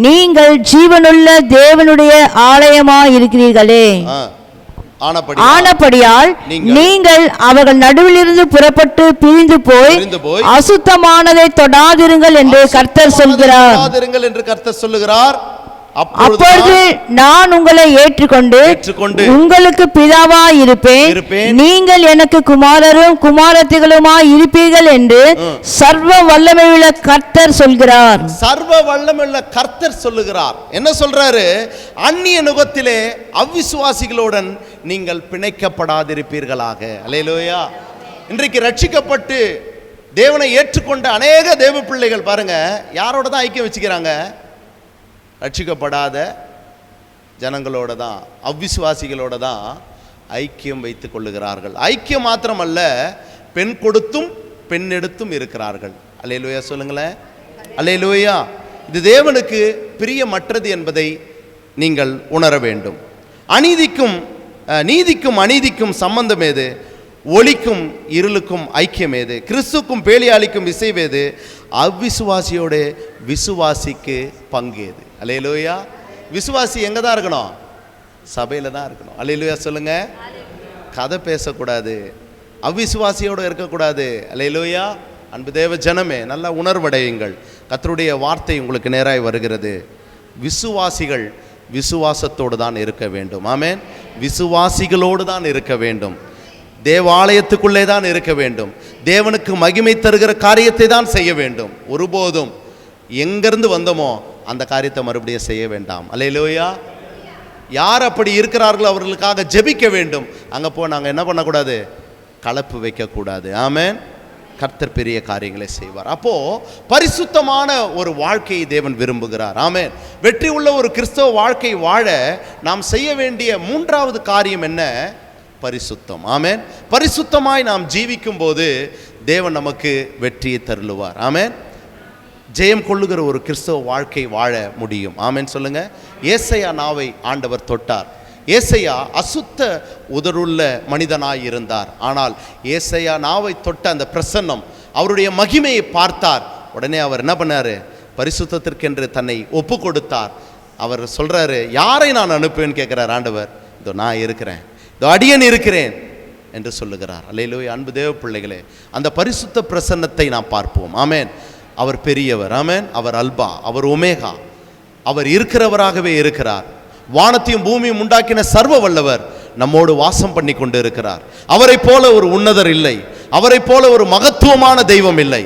நீங்கள் ஜீவனுள்ள தேவனுடைய ஆலயமாய் இருக்கிறீர்களே. ஆனபடியால் நீங்கள் அவர்கள் நடுவிலிருந்து புறப்பட்டு பிரிந்து போய் அசுத்தமானதை தொடாதிருங்கள் என்று கர்த்தர் சொல்கிறார். அப்பொழுது நான் உங்களை ஏற்றுக்கொண்டு உங்களுக்கு பிதாவாய் இருப்பேன், நீங்கள் எனக்கு குமாரரும் குமாரத்திகளுமாய் இருப்பீர்கள் என்று சர்வ வல்லமையுள்ள கர்த்தர் சொல்கிறார். சர்வ வல்லமையுள்ள கர்த்தர் சொல்லுகிறார். என்ன சொல்றாரு? அந்நிய நுகத்திலே அவிசுவாசிகளுடன் நீங்கள் பிணைக்கப்படாதிருப்பீர்களாக. அல்லேலூயா. இன்றைக்கு ரட்சிக்கப்பட்டு தேவனை ஏற்றுக்கொண்ட அநேக தேவ பிள்ளைகள் பாருங்க, யாரோட தான் ஐக்கியம் வச்சுக்கிறாங்க? ரட்சிக்கப்படாத ஜனங்களோட தான், அவ்விசுவாசிகளோட தான் ஐக்கியம் வைத்துக் கொள்ளுகிறார்கள். ஐக்கியம் மாத்திரமல்ல, பெண் கொடுத்தும் பெண் எடுத்தும் இருக்கிறார்கள். அல்லேலூயா சொல்லுங்களேன். அல்லேலூயா. இது தேவனுக்கு பிரியமற்றது என்பதை நீங்கள் உணர வேண்டும். நீதிக்கும் அநீதிக்கும் சம்பந்தம் ஏது? ஒளிக்கும் இருளுக்கும் ஐக்கியம் ஏது? கிறிஸ்துக்கும் பேலியாளிக்கும் இசைவேது? அவ்விசுவாசியோட விசுவாசிக்கு பங்கேது. அல்லேலூயா. விசுவாசி எங்க தான் இருக்கணும்? சபையில தான் இருக்கணும். அல்லேலூயா சொல்லுங்க. கதை பேசக்கூடாது, அவ்விசுவாசியோடு இருக்கக்கூடாது. அல்லேலூயா. அன்பு தேவ ஜனமே, நல்ல உணர்வடையுங்கள். கர்த்தருடைய வார்த்தை உங்களுக்கு நேராய் வருகிறது. விசுவாசிகள் விசுவாசத்தோடு தான் இருக்க வேண்டும். ஆமென். விசுவாசிகளோடு தான் இருக்க வேண்டும். தேவாலயத்துக்குள்ளே தான் இருக்க வேண்டும். தேவனுக்கு மகிமை தருகிற காரியத்தை தான் செய்ய வேண்டும். ஒருபோதும் எங்கிருந்து வந்தோமோ அந்த காரியத்தை மறுபடியும் செய்ய வேண்டாம். அல்லேலூயா. யார் அப்படி இருக்கிறார்களோ அவர்களுக்காக ஜெபிக்க வேண்டும். அங்கே போ நாங்கள் என்ன பண்ணக்கூடாது? கலப்பு வைக்கக்கூடாது. ஆமென். கர்த்தர் பெரிய காரியங்களை செய்வார். அப்போ பரிசுத்தமான ஒரு வாழ்க்கையை தேவன் விரும்புகிறார். ஆமென். வெற்றி உள்ள ஒரு கிறிஸ்தவ வாழ்க்கை வாழ நாம் செய்ய வேண்டிய 3வது காரியம் என்ன? பரிசுத்தம். ஆமென். பரிசுத்தமாய் நாம் ஜீவிக்கும் போது தேவன் நமக்கு வெற்றியை தருளுவார். ஆமென். ஜெயம் கொள்ளுகிற ஒரு கிறிஸ்தவ வாழ்க்கை வாழ முடியும். ஆமென் சொல்லுங்க. ஏசையா நாவை ஆண்டவர் தொட்டார். ஏசையா அசுத்த உதடுள்ள இருந்தார். ஆனால் ஏசையா நாவை தொட்ட அந்த பிரசன்னம், அவருடைய மகிமையை பார்த்தார். உடனே அவர் என்ன பண்ணாரு? பரிசுத்தத்திற்கென்று தன்னை ஒப்பு கொடுத்தார். அவர் சொல்றாரு, யாரை நான் அனுப்புவேன்னு கேட்கிறார் ஆண்டவர். இதோ நான் இருக்கிறேன், இதோ அடியேன் இருக்கிறேன் என்று சொல்லுகிறார். அல்லேலூயா. அன்பு தேவ பிள்ளைகளே, அந்த பரிசுத்த பிரசன்னத்தை நாம் பார்ப்போம். ஆமென். அவர் பெரியவர். ஆமென். அவர் அல்பா, அவர் ஒமேகா, அவர் இருக்கிறவராகவே இருக்கிறார். வானத்தையும் பூமியும் உண்டாக்கின சர்வ வல்லவர் நம்மோடு வாசம் பண்ணி கொண்டு இருக்கிறார். அவரை போல ஒரு உன்னதர் இல்லை, அவரை போல ஒரு மகத்துவமான தெய்வம் இல்லை.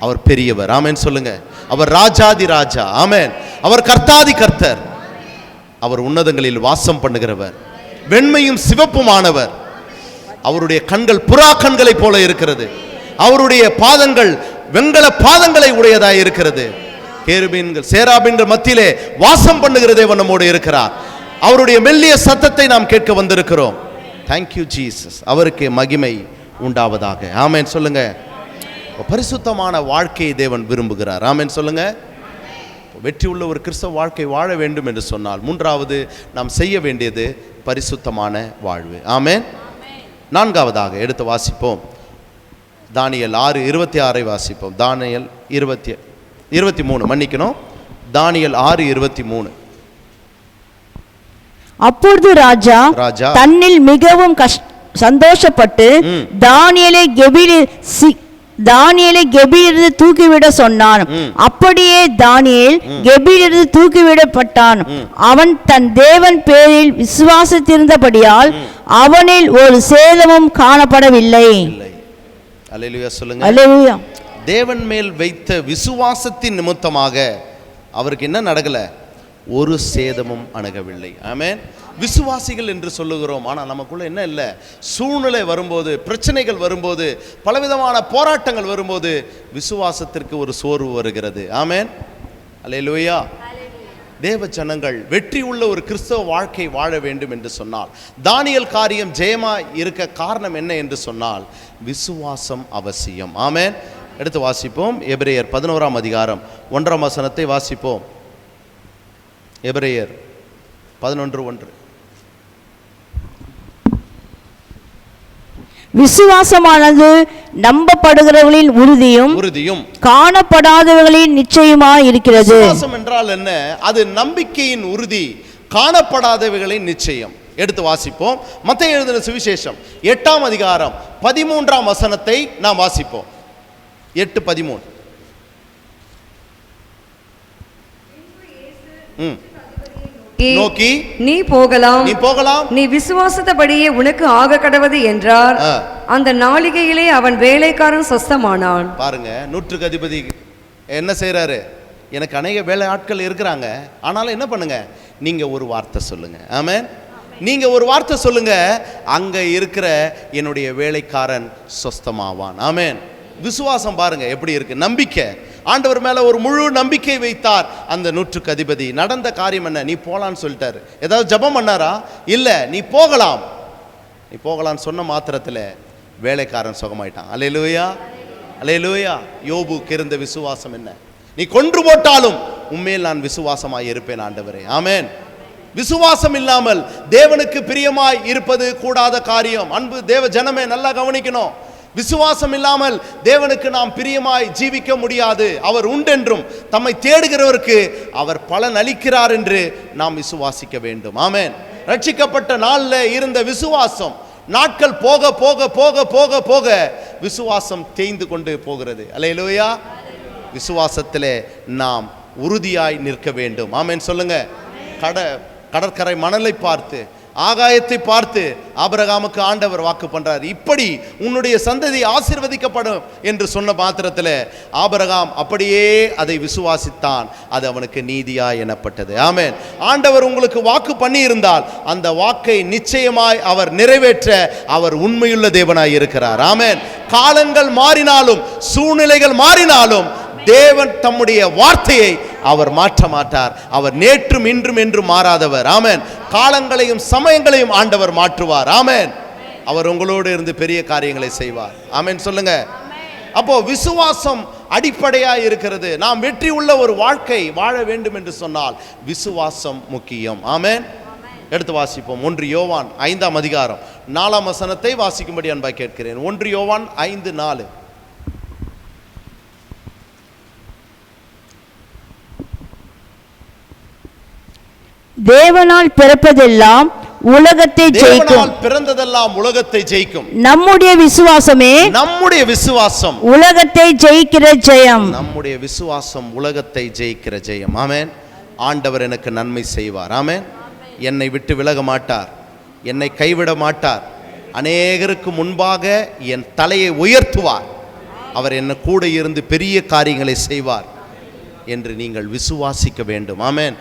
அவர் பெரியவர். ஆமென் சொல்லுங்க. அவர் ராஜாதி ராஜா. ஆமென். அவர் கர்த்தாதி கர்த்தர். அவர் உன்னதங்களில் வாசம் பண்ணுகிறவர், வெண்மையும் சிவப்புமானவர். அவருடைய கண்கள் புறா கண்களை போல இருக்கிறது. அவருடைய பாதங்கள் வெண்கல பாதங்களை உடையதாய் இருக்கிறது. கேருபீன்கள் சேராபீன்கள் மத்தியிலே வாசம் பண்ணுகிற தேவன் நம்மோடு இருக்கிறார். அவருடைய மெல்லிய சத்தத்தை நாம் கேட்க வந்திருக்கிறோம். Thank you Jesus. அவருக்கு மகிமை உண்டாவதாக. ஆமென் சொல்லுங்க. பரிசுத்தமான வாழ்க்கையை தேவன் விரும்புகிறார். ஆமென் சொல்லுங்க. வெற்றி உள்ள ஒரு கிறிஸ்தவ வாழ்க்கை வாழ வேண்டும் என்று சொன்னால் மூன்றாவது நாம் செய்ய வேண்டியது பரிசுத்தமான வாழ்வு. ஆமென். நான்காவதாக எடுத்து வாசிப்போம். தானியேல் 6:26 வாசிப்போம். தானியேல் 23 மன்னிக்கணும். தானியேல் 6:23. அப்பொழுது ராஜா தன்னில் மிகவும் சந்தோஷப்பட்டு தானியேலை கெபியிலிருந்து தூக்கிவிட சொன்னான். அப்படியே தானியேல் கெபியிலிருந்து தூக்கிவிடப்பட்டான். அவன் தன் தேவன் பேரில் விசுவாசித்திருந்தபடியால் அவனில் ஒரு சேதமும் காணப்படவில்லை. அல்லேலூயா சொல்லுங்க. அல்லேலூயா. தேவன் மேல் வைத்த விசுவாசத்தின் நிமித்தமாக அவருக்கு என்ன நடக்கல? ஒரு சேதமும் அணுகவில்லை. ஆமென். விசுவாசிகள் என்று சொல்லுகிறோம், ஆனால் நமக்குள்ள என்ன இல்லை? சூழ்நிலை வரும்போது, பிரச்சனைகள் வரும்போது, பலவிதமான போராட்டங்கள் வரும்போது விசுவாசத்திற்கு ஒரு சோர்வு வருகிறது. ஆமென். அல்லேலூயா. தேவ ஜனங்கள் வெற்றி உள்ள ஒரு கிறிஸ்தவ வாழ்க்கை வாழ வேண்டும் என்று சொன்னால், தானியேல் காரியம் ஜெயமா இருக்க காரணம் என்ன என்று சொன்னால் விசுவாசம் அவசியம். ஆமென். எடுத்து வாசிப்போம். எபிரேயர் 11ஆம் அதிகாரம் 1ஆம் வசனத்தை வாசிப்போம். எபிரேயர் 11:1. விசுவாசமானது நம்பப்படுகிறவர்களின் உறுதியும் காணப்படாதவர்களின் நிச்சயமாய் இருக்கிறது. விசுவாசம் என்றால் என்ன? அது நம்பிக்கையின் உறுதி, காணப்படாதவைகளின் நிச்சயம். எடுத்து வாசிப்போம். மத்தேயு எழுதின சுவிசேஷம் 8ஆம் அதிகாரம் 13ஆம் வசனத்தை நாம் வாசிப்போம். 8:13. நோக்கி நீ போகலாம், நீ விசுவாசத்தபடியே உனக்கு ஆக கடவது என்றார். அந்த நாளிகையிலே அவன் வேலைக்காரன் சொஸ்தமானான். பாருங்க, நூற்றுக்கு அதிபதி என்ன செய்யறாரு? எனக்கு அநேக வேலை ஆட்கள் இருக்கிறாங்க, ஆனாலும் என்ன பண்ணுங்க, நீங்க ஒரு வார்த்தை சொல்லுங்க. ஆமென். நீங்க ஒரு வார்த்தை சொல்லுங்க, அங்க இருக்கிற என்னுடைய வேலைக்காரன் சொஸ்தமாவான். ஆமென். விசுவாசம் பாருங்க எப்படி இருக்கு, நம்பிக்கை. ஆண்டவர் மேல ஒரு முழு நம்பிக்கை வைத்தார் அந்த நூற்றுக்கு அதிபதி. நடந்த காரியம் என்ன? நீ போலான்னு சொல்லிட்டாரு. ஏதாவது ஜெபம் பண்ணாரா? இல்ல. நீ போகலாம், நீ போகலான்னு சொன்ன மாத்திரத்தில் வேலைக்காரன் சுகமாயிட்டான். அல்லேலூயா, அல்லேலூயா. யோபுக்கு இருந்த விசுவாசம் என்ன? நீ கொன்று போட்டாலும் உண்மையில் நான் விசுவாசமாய் இருப்பேன் ஆண்டவரே. ஆமென். விசுவாசம் இல்லாமல் தேவனுக்கு பிரியமாய் இருப்பது கூடாத காரியம். அன்பு தேவ ஜனமே நல்லா கவனிக்கணும். விசுவாசம் இல்லாமல் தேவனுக்கு நாம் பிரியமாய் ஜீவிக்க முடியாது. அவர் உண்டென்றும் தம்மை தேடுகிறவருக்கு அவர் பலன் அளிக்கிறார் என்று நாம் விசுவாசிக்க வேண்டும். ஆமென். ரட்சிக்கப்பட்ட நாளில் இருந்த விசுவாசம் நாட்கள் போக போக போக போக போக விசுவாசம் தேய்ந்து கொண்டு போகிறது. அல்லேலூயா. விசுவாசத்திலே நாம் உறுதியாய் நிற்க வேண்டும். ஆமென் சொல்லுங்க. கடற்கரை மணலை பார்த்து, ஆகாயத்தை பார்த்து ஆபிரகாமுக்கு ஆண்டவர் வாக்கு பண்றார், இப்படி உன்னுடைய சந்ததி ஆசீர்வதிக்கப்படும் என்று சொன்ன மாத்திரத்தில் ஆபிரகாம் அப்படியே அதை விசுவாசித்தான். அது அவனுக்கு நீதியா எனப்பட்டது. ஆமென். ஆண்டவர் உங்களுக்கு வாக்கு பண்ணி இருந்தால் அந்த வாக்கை நிச்சயமாய் அவர் நிறைவேற்ற அவர் உண்மையுள்ள தேவனாய் இருக்கிறார். ஆமென். காலங்கள் மாறினாலும் சூழ்நிலைகள் மாறினாலும் தேவன் தம்முடைய வார்த்தையை அவர் மாற்ற மாட்டார். அவர் நேற்றும் இன்றும் என்றும் மாறாதவர். ஆமென். காலங்களையும் சமயங்களையும் ஆண்டவர் மாற்றுவார். ஆமென். அவர் உங்களோடு இருந்து பெரிய காரியங்களை செய்வார். ஆமென் சொல்லுங்க. அப்போ விசுவாசம் அடிப்படையா இருக்கிறது. நாம் வெற்றி உள்ள ஒரு வாழ்க்கை வாழ வேண்டும் என்று சொன்னால் விசுவாசம் முக்கியம். ஆமென். எடுத்து வாசிப்போம். 1 யோவான் 5ஆம் அதிகாரம் 4ஆம் வசனத்தை வாசிக்கும்படி அன்பாய் கேட்கிறேன். 1 யோவான் 5:4. தேவனால் பிறப்பதெல்லாம் உலகத்தை ஜெயிக்கும். தேவனால் பிறந்ததெல்லாம் உலகத்தை ஜெயிக்கும். நம்முடைய விசுவாசமே நம்முடைய விசுவாசம் உலகத்தை ஜெயிக்கிற ஜெயம். நம்முடைய விசுவாசம் உலகத்தை ஜெயிக்கிற ஜெயம். ஆமென். ஆண்டவர் எனக்கு நன்மை செய்வார். ஆமென். என்னை விட்டு விலக மாட்டார், என்னை கைவிட மாட்டார். அநேகருக்கு முன்பாக என் தலையை உயர்த்துவார். அவர் என்ன கூட இருந்து பெரிய காரியங்களை செய்வார் என்று நீங்கள் விசுவாசிக்க வேண்டும். ஆமென்.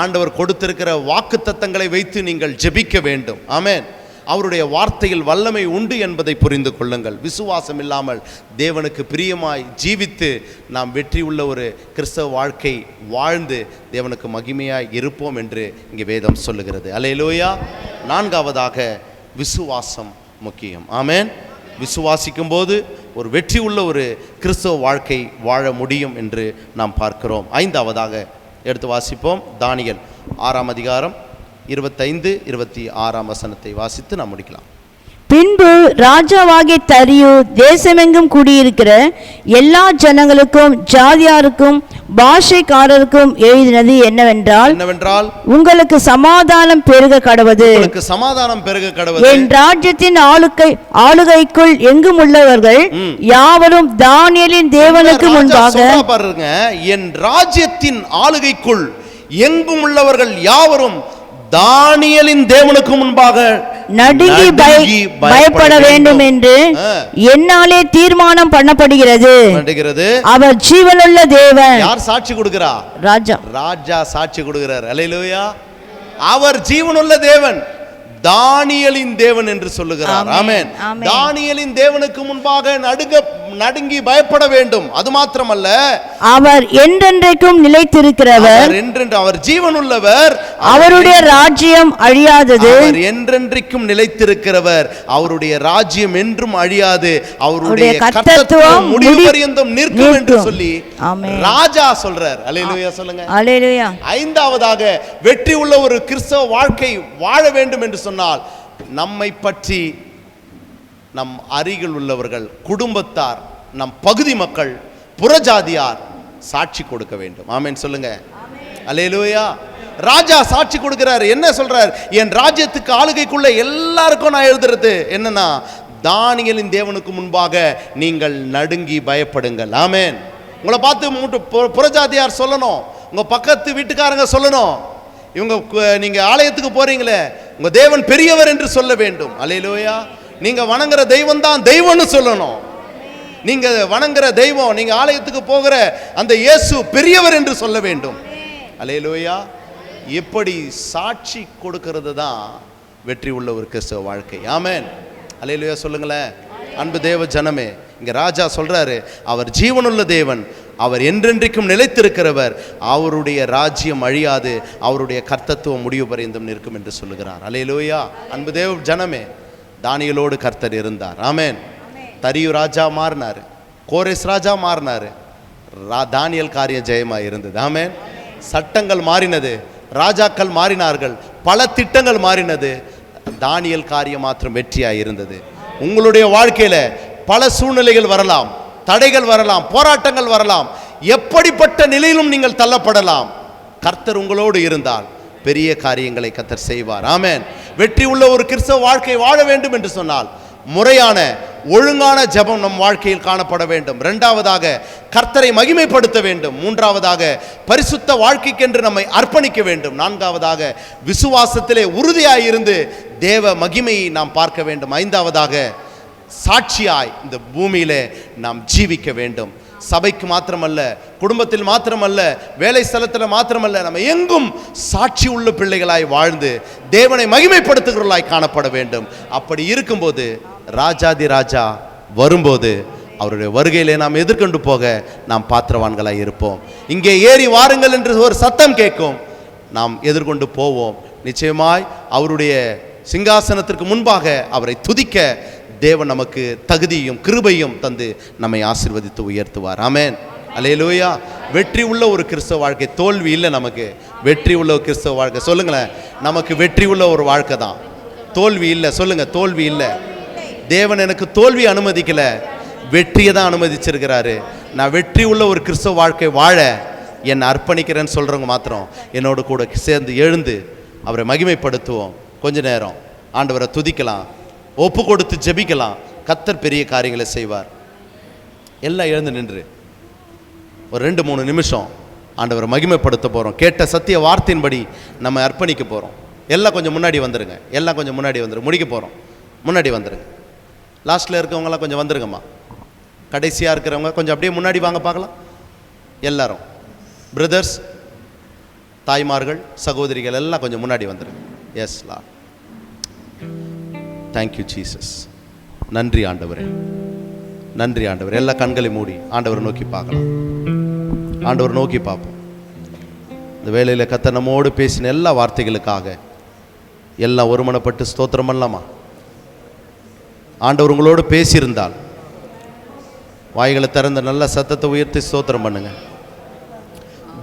ஆண்டவர் கொடுத்திருக்கிற வாக்குத்தத்தங்களை வைத்து நீங்கள் ஜெபிக்க வேண்டும். ஆமென். அவருடைய வார்த்தையில் வல்லமை உண்டு என்பதை புரிந்து கொள்ளுங்கள். விசுவாசம் இல்லாமல் தேவனுக்கு பிரியமாய் ஜீவித்து நாம் வெற்றி உள்ள ஒரு கிறிஸ்தவ வாழ்க்கை வாழ்ந்து தேவனுக்கு மகிமையாய் இருப்போம் என்று இங்கே வேதம் சொல்லுகிறது. அல்லேலூயா. நான்காவதாக விசுவாசம் முக்கியம். ஆமென். விசுவாசிக்கும் போது ஒரு வெற்றி உள்ள ஒரு கிறிஸ்தவ வாழ்க்கை வாழ முடியும் என்று நாம் பார்க்கிறோம். ஐந்தாவதாக எடுத்து வாசிப்போம். தானியேல் 6ஆம் அதிகாரம் 25-26 வசனத்தை வாசித்து நாம் முடிக்கலாம். பின்பு ராஜாவாகிய தரியு தேசமெங்கும் குடியிருக்கிற எல்லா ஜனங்களுக்கும் ஜாதியாருக்கும் பாஷைக்காரருக்கும் எழுதினது என்னவென்றால், உங்களுக்கு சமாதானம் பெருக கடவது, சமாதானம் பெருக கடவது. என் ராஜ்யத்தின் ஆளுகைக்குள் எங்கும் உள்ளவர்கள் யாவரும் தானியேலின் தேவனுக்கு முன்பாக பாருங்க, என் ராஜ்யத்தின் ஆளுகைக்குள் எங்கும் உள்ளவர்கள் யாவரும் தானியேலின் தேவனுக்கு முன்பாக நடுங்கி பயப்பட வேண்டும் என்று என்னாலே தீர்மானம் பண்ணப்படுகிறது. அவர் ஜீவனுள்ள தேவன். யார் சாட்சி கொடுக்கிறார்? ராஜா சாட்சி கொடுக்கிறார். அல்லேலூயா. அவர் ஜீவனுள்ள தேவன், தானியேலின் தேவன் என்று சொல்லுகிறார். ஆமென். தானியேலின் தேவனுக்கு முன்பாக நடுங்கி பயப்பட வேண்டும். அது மாத்திரமல்ல, அவர் என்றென்றைக்கும் நிலைத்திருக்கிறவர், அவர் ஜீவனுள்ளவர், அவருடைய ராஜ்யம் அழியாதது, அவர் என்றென்றைக்கும் நிலைத்திருக்கிறவர், அவருடைய ராஜ்யம் என்றும் அழியாது, அவருடைய கர்த்தத்துவம் முடிவு பரியந்தம் நிற்கும் என்று சொல்லி ராஜா சொல்றார். அல்லேலூயா சொல்லுங்க. அல்லேலூயா. ஐந்தாவதாக வெற்றி உள்ள ஒரு கிறிஸ்தவ வாழ்க்கை வாழ வேண்டும் என்று சொன்னால், நம்மை பற்றி நம் அருகில் உள்ளவர்கள், குடும்பத்தார், நம் பகுதி மக்கள், புறஜாதியார் சாட்சி கொடுக்க வேண்டும். ஆமென் சொல்லுங்க. அல்லேலூயா. ராஜா சாட்சி கொடுக்கிறார். என்ன சொல்றார்? என் ராஜ்யத்துக்கு ஆளுகைக்குள்ள எல்லாருக்கும் நான் எழுதுறது என்னன்னா, தானியேலின் தேவனுக்கு முன்பாக நீங்கள் நடுங்கி பயப்படுங்கள். ஆமென். உங்களை பார்த்து புறஜாதியார் சொல்லணும், உங்க பக்கத்து வீட்டுக்காரங்க சொல்லணும், இவங்க நீங்க ஆலயத்துக்கு போறீங்களே, உங்க தேவன் பெரியவர் என்று சொல்ல வேண்டும். அல்லேலூயா. நீங்க வணங்குற தெய்வம் தான் தெய்வம்னு சொல்லணும். நீங்க வணங்குற தெய்வம், நீங்க ஆலயத்துக்கு போகிற அந்த இயேசு பெரியவர் என்று சொல்ல வேண்டும். அல்லேலூயா. எப்படி சாட்சி கொடுக்கிறது தான் வெற்றி உள்ள ஒரு கிறிஸ்தவ வாழ்க்கை. ஆமென். அல்லேலூயா சொல்லுங்களேன். அன்பு தேவ ஜனமே, இங்க ராஜா சொல்றாரு, அவர் ஜீவனுள்ள தேவன், அவர் என்றென்றைக்கும் நிலைத்திருக்கிறவர், அவருடைய ராஜ்யம் அழியாது, அவருடைய கர்த்தத்துவம் முடிவு பரியந்தம் நிற்கும் என்று சொல்லுகிறார். அல்லேலூயா. அன்பு தேவ ஜனமே, தானியேலோடு கர்த்தர் இருந்தார். ஆமென். தரியு ராஜா மாறினார், கோரேஸ் ராஜா மாறினார், தானியேல் காரியம் ஜெயமாக இருந்தது. ஆமென். சட்டங்கள் மாறினது, ராஜாக்கள் மாறினார்கள், பல திட்டங்கள் மாறினது, தானியேல் காரியம் மாத்திரம் வெற்றியாக இருந்தது. உங்களுடைய வாழ்க்கையில பல சூழ்நிலைகள் வரலாம், தடைகள் வரலாம், போராட்டங்கள் வரலாம், எப்படிப்பட்ட நிலையிலும் நீங்கள் தள்ளப்படலாம். கர்த்தர் உங்களோடு இருந்தால் பெரிய காரியங்களை கர்த்தர் செய்வார். ஆமென். வெற்றி உள்ள ஒரு கிறிஸ்தவ வாழ்க்கை வாழ வேண்டும் என்று சொன்னால் முறையான ஒழுங்கான ஜெபம் நம் வாழ்க்கையில் காணப்பட வேண்டும். இரண்டாவதாக கர்த்தரை மகிமைப்படுத்த வேண்டும். மூன்றாவதாக பரிசுத்த வாழ்க்கைக்கென்று நம்மை அர்ப்பணிக்க வேண்டும். நான்காவதாக விசுவாசத்திலே உறுதியாயிருந்து தேவ மகிமையை நாம் பார்க்க வேண்டும். ஐந்தாவதாக சாட்சியாய் இந்த பூமியிலே நாம் ஜீவிக்க வேண்டும். சபைக்கு மாத்திரமல்ல, குடும்பத்தில் மாத்திரமல்ல, வேலை ஸ்தலத்தில் மாத்திரமல்ல, நம்ம எங்கும் சாட்சி உள்ள பிள்ளைகளாய் வாழ்ந்து தேவனை மகிமைப்படுத்துகிறவர்களாய் காணப்பட வேண்டும். அப்படி இருக்கும்போது ராஜாதி ராஜா வரும்போது அவருடைய வருகையிலே நாம் எதிர்கொண்டு போக நாம் பாத்திரவான்களாய் இருப்போம். இங்கே ஏறி வாருங்கள் என்று ஒரு சத்தம் கேட்கும், நாம் எதிர்கொண்டு போவோம். நிச்சயமாய் அவருடைய சிங்காசனத்திற்கு முன்பாக அவரை துதிக்க தேவன் நமக்கு தகுதியும் கிருபையும் தந்து நம்மை ஆசீர்வதித்து உயர்த்துவார். ஆமென். அல்லேலூயா. வெற்றி உள்ள ஒரு கிறிஸ்தவ வாழ்க்கை, தோல்வி இல்லை நமக்கு. வெற்றி உள்ள ஒரு கிறிஸ்தவ வாழ்க்கை சொல்லுங்களேன். நமக்கு வெற்றி உள்ள ஒரு வாழ்க்கை தான், தோல்வி இல்லை. சொல்லுங்க, தோல்வி இல்லை. தேவன் எனக்கு தோல்வி அனுமதிக்கல, வெற்றியை தான் அனுமதிச்சிருக்கிறாரு. நான் வெற்றி உள்ள ஒரு கிறிஸ்தவ வாழ்க்கை வாழ என்னை அர்ப்பணிக்கிறேன்னு சொல்றவங்க மாத்திரம் என்னோட கூட சேர்ந்து எழுந்து அவரை மகிமைப்படுத்துவோம். கொஞ்ச நேரம் ஆண்டவரை துதிக்கலாம், ஒப்பு கொடுத்து ஜெபிக்கலாம். கர்த்தர் பெரிய காரியங்களை செய்வார். எல்லாம் எழுந்து நின்று ஒரு 2-3 நிமிஷம் ஆண்டவரை மகிமைப்படுத்த போகிறோம். கேட்ட சத்திய வார்த்தையின்படி நம்ம அர்ப்பணிக்க போகிறோம். எல்லாம் கொஞ்சம் முன்னாடி வந்துருங்க. எல்லாம் கொஞ்சம் முன்னாடி வந்துருங்க. முடிக்க போகிறோம். முன்னாடி வந்துருங்க. லாஸ்ட்டில் இருக்கவங்களாம் கொஞ்சம் வந்துருங்கம்மா. கடைசியாக இருக்கிறவங்க கொஞ்சம் அப்படியே முன்னாடி வாங்க பார்க்கலாம். எல்லாரும் பிரதர்ஸ், தாய்மார்கள், சகோதரிகள் எல்லாம் கொஞ்சம் முன்னாடி வந்துருங்க. Yes lord, thank you Jesus. நன்றி ஆண்டவரே, நன்றி ஆண்டவர். எல்லா கண்களை மூடி ஆண்டவரை நோக்கி பார்க்கலாம். ஆண்டவர் நோக்கி பார்ப்போம். இந்த வேளையில் கர்த்தர் நம்மோடு பேசின எல்லா வார்த்தைகளுக்காக எல்லாம் ஒருமனப்பட்டு ஸ்தோத்திரம் பண்ணலாமா? ஆண்டவர் உங்களோடு பேசியிருந்தால் வாய்களை திறந்த நல்ல சத்தத்தை உயர்த்தி ஸ்தோத்திரம் பண்ணுங்க.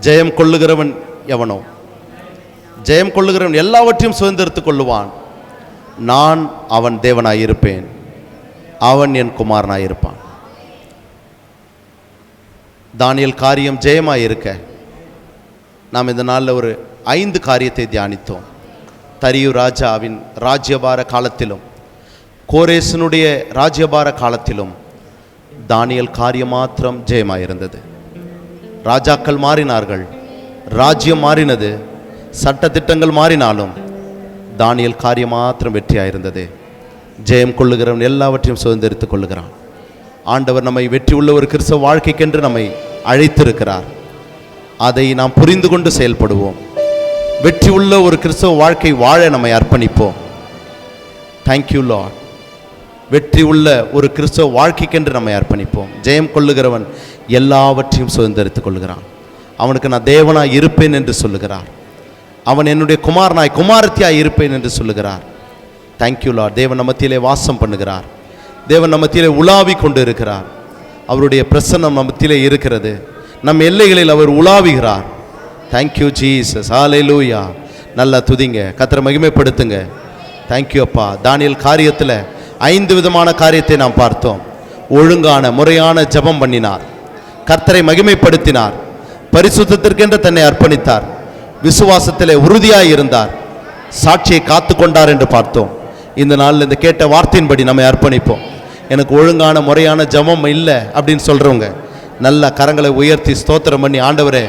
ஜெயம் கொள்ளுகிறவன் எவனோ, ஜெயம் கொள்ளுகிறவன் எல்லாவற்றையும் சுதந்திரத்துக் கொள்ளுவான். நான் அவன் தேவனாயிருப்பேன், அவன் என் குமாரனாயிருப்பான். தானியேல் காரியம் ஜெயமாயிருக்க நாம் இந்த நாளில் ஒரு 5 காரியத்தை தியானித்தோம். தரியு ராஜாவின் ராஜ்யபார காலத்திலும் கோரேசனுடைய ராஜ்யபார காலத்திலும் தானியேல் காரியம் மாத்திரம் ஜெயமாயிருந்தது. ராஜாக்கள் மாறினார்கள், ராஜ்யம் மாறினது, சட்டத்திட்டங்கள் மாறினாலும் தானியேல் காரியம் மாத்திரம் வெற்றியாயிருந்தது. ஜெயம் கொள்ளுகிறவன் எல்லாவற்றையும் சுதந்திரித்துக் கொள்ளுகிறான். ஆண்டவர் நம்மை வெற்றி உள்ள ஒரு கிறிஸ்தவ வாழ்க்கைக்கென்று நம்மை அழைத்திருக்கிறார். அதை நாம் புரிந்து கொண்டு செயல்படுவோம். வெற்றி உள்ள ஒரு கிறிஸ்தவ வாழ்க்கை வாழ நம்மை அர்ப்பணிப்போம். Thank you Lord. வெற்றி உள்ள ஒரு கிறிஸ்தவ வாழ்க்கைக்கென்று நம்மை அர்ப்பணிப்போம். ஜெயம் கொள்ளுகிறவன் எல்லாவற்றையும் சுதந்திரித்துக் கொள்கிறான். அவனுக்கு நான் தேவனாய் இருப்பேன் என்று சொல்லுகிறார். அவன் என்னுடைய குமாரனாய் குமாரத்தியாய் இருப்பேன் என்று சொல்லுகிறார். Thank you Lord. தேவன் நம்மத்திலே வாசம் பண்ணுகிறார். தேவன் நம்மத்திலே உலாவி கொண்டு இருக்கிறார். அவருடைய பிரசன்னம் நம்மத்திலே இருக்கிறது. நம் எல்லைகளில் அவர் உலாவுகிறார். Thank you Jesus. ஹல்லேலூயா. நல்லா துதிங்க, கர்த்தரை மகிமைப்படுத்துங்க. தேங்க்யூ அப்பா. தானியேல் காரியத்தில் 5 விதமான காரியத்தை நாம் பார்த்தோம். ஒழுங்கான முறையான ஜெபம் பண்ணினார், கர்த்தரை மகிமைப்படுத்தினார், பரிசுத்தத்திற்கென்று தன்னை அர்ப்பணித்தார், விசுவாசத்திலே உறுதியாய் இருந்தார், சாட்சியை காத்து கொண்டார் என்று பார்த்தோம். இந்த நாளில் இந்த கேட்ட வார்த்தையின்படி நம்ம அர்ப்பணிப்போம். எனக்கு ஒழுங்கான முறையான ஜெபம் இல்லை அப்படின்னு சொல்கிறவங்க நல்ல கரங்களை உயர்த்தி ஸ்தோத்திரம் பண்ணி, ஆண்டவரே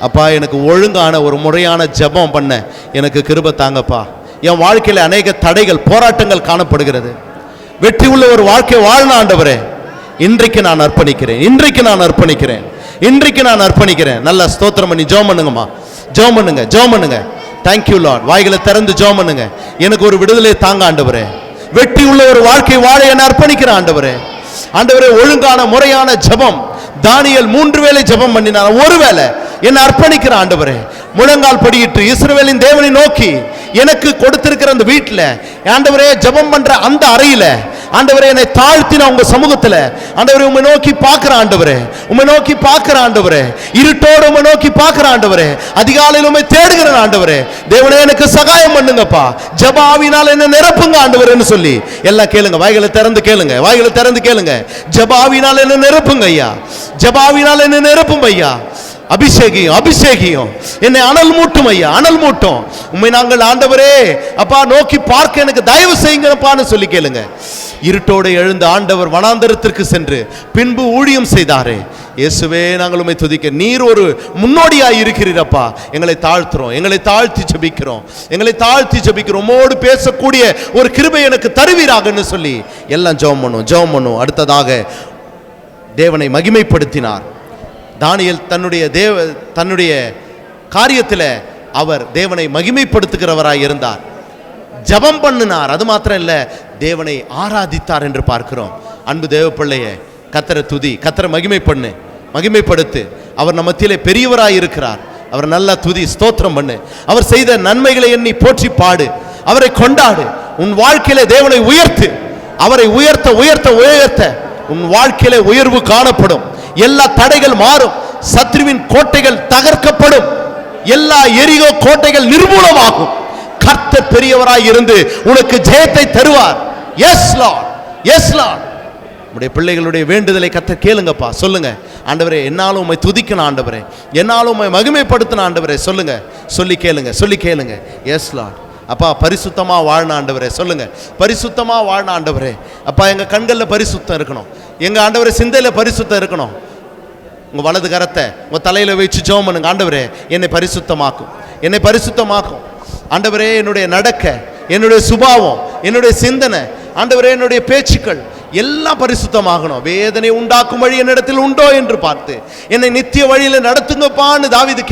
அப்பா எனக்கு ஒழுங்கான ஒரு முறையான ஜெபம் பண்ண எனக்கு கிருபை தாங்கப்பா. என் வாழ்க்கையில் அநேக தடைகள் போராட்டங்கள் காணப்படுகிறது. வெற்றி உள்ள ஒரு வாழ்க்கை வாழன ஆண்டவரே, இன்றைக்கு நான் அர்ப்பணிக்கிறேன், இன்றைக்கு நான் அர்ப்பணிக்கிறேன், இன்றைக்கு நான் அர்ப்பணிக்கிறேன். நல்லா ஸ்தோத்திரம் பண்ணி ஜெபம் பண்ணுங்கம்மா. ஜெபம் பண்ணுங்க, ஜெபம் பண்ணுங்க. Thank you Lord. வாய்களை திறந்து ஜெபம் பண்ணுங்க. எனக்கு ஒரு விடுதலை தாங்க ஆண்டவரே. வெற்றி உள்ள ஒரு வாழ்க்கை வாழ என்னை அர்ப்பணிக்கிறேன் ஆண்டவரே. ஆண்டவரே ஒழுங்கான முறையான ஜெபம். தானியேல் 3 வேளை ஜெபம் பண்ணினார், ஒரு வேளை என்னை அர்ப்பணிக்கிற ஆண்டவரே. முழங்கால் படியிட்டு இஸ்ரவேலின் தேவனை நோக்கி எனக்கு கொடுத்திருக்கிற அந்த வீட்டில் ஆண்டவரே ஜெபம் பண்ற அந்த அறையில் ஆண்டவரே என்னை தாழ்த்தின உங்க சமூகத்தில் ஆண்டவரே உம்மை நோக்கி பார்க்கிற ஆண்டவரே, உம்மை நோக்கி பார்க்கிற ஆண்டவரே, இருட்டோடு உம்மை நோக்கி பார்க்கிற ஆண்டவரே, அதிகாலையில் உம்மை தேடுகிற ஆண்டவரே. தேவனே எனக்கு சகாயம் பண்ணுங்கப்பா, ஜெப ஆவியினால் என்ன நிரப்புங்க ஆண்டவரேன்னு சொல்லி எல்லாம் கேளுங்க. வாய்களை திறந்து கேளுங்க, வாய்களை திறந்து கேளுங்க. ஜெப ஆவியினால் என்ன நிரப்புங்க ஐயா, ஜெப ஆவியினால் என்ன நிரப்பும் ஐயா. அபிஷேகியும் அபிஷேகியும் என்னை அனல் மூட்டும் ஐயா, அனல் மூட்டும். உண்மை நாங்கள் ஆண்டவரே அப்பா நோக்கி பார்க்க எனக்கு தயவு செய்யுங்கப்பான்னு சொல்லி கேளுங்க. இருட்டோடு எழுந்த ஆண்டவர் வனாந்தரத்திற்கு சென்று பின்பு ஊழியம் செய்தாரே. இயேசுவே நாங்கள் உம்மை துதிக்க, நீர் ஒரு முன்னோடியாய் இருக்கிறீரப்பா. எங்களை தாழ்த்துறோம், எங்களை தாழ்த்தி ஜெபிக்கிறோம், எங்களை தாழ்த்தி ஜெபிக்கிறோம். உம்மோடு பேசக்கூடிய ஒரு கிருபை எனக்கு தருவீராகன்னு சொல்லி எல்லாம் ஜெபம் பண்ணும், ஜெபம் பண்ணும். அடுத்ததாக தேவனை மகிமைப்படுத்தினார் தானியேல். தன்னுடைய காரியத்தில் அவர் தேவனை மகிமைப்படுத்துகிறவராய் இருந்தார், ஜெபம் பண்ணினார். அது மாத்திரம் இல்லை, தேவனை ஆராதித்தார் என்று பார்க்கிறோம். அன்பு தேவ பிள்ளையே, கர்த்தரை துதி, கர்த்தரை மகிமை பண்ணு, மகிமைப்படுத்து. அவர் நம்ம மத்தியிலே பெரியவராய் இருக்கிறார். அவர் நல்லா துதி, ஸ்தோத்திரம் பண்ணு. அவர் செய்த நன்மைகளை எண்ணி போற்றி பாடு, அவரை கொண்டாடு. உன் வாழ்க்கையிலே தேவனை உயர்த்து, அவரை உயர்த்த உயர்த்த உயர்த்த உன் வாழ்க்கையிலே உயர்வு காணப்படும். எல்லா தடைகள் மாறும், சத்ருவின் கோட்டைகள் தகர்க்கப்படும், எல்லா எரிகோ கோட்டைகள் நிர்மூலமாகும். கர்த்தர் பெரியவராய் இருந்து உனக்கு ஜெயத்தை தருவார். Yes lord, yes lord. உடைய பிள்ளைகளுடைய வேண்டுதலை கர்த்தர் கேளுங்கப்பா, சொல்லுங்க. ஆண்டவரே என்னாலும் உம்மை துதிக்கணும் ஆண்டவரே, என்னாலும் உம்மை மகிமைப்படுத்தணும் ஆண்டவரே. சொல்லுங்க, சொல்லி கேளுங்க, சொல்லி கேளுங்க. Yes lord. அப்பா பரிசுத்தமாக வாழ்ன ஆண்டவரே, சொல்லுங்க, பரிசுத்தமாக வாழ்ன ஆண்டவரே. அப்பா எங்கள் கண்களில் பரிசுத்தம் இருக்கணும், எங்கள் ஆண்டவரே சிந்தையில் பரிசுத்தம் இருக்கணும். உங்கள் வலது கரத்தை உங்கள் தலையில் வச்சு ஜெபம் பண்ணுங்க. ஆண்டவரே என்னை பரிசுத்தமாக்கும், என்னை பரிசுத்தமாக்கும் ஆண்டவரே. என்னுடைய நடக்க, என்னுடைய சுபாவம், என்னுடைய சிந்தனை ஆண்டவரே, என்னுடைய பேச்சுக்கள் எல்லாம் பரிசுத்தமாகணும். வேதனை உண்டாக்கும் வழி என்னிடத்தில் உண்டோ என்று பார்த்து என்னை நித்திய வழியில் நடத்துங்கப்பான்னு தாவீது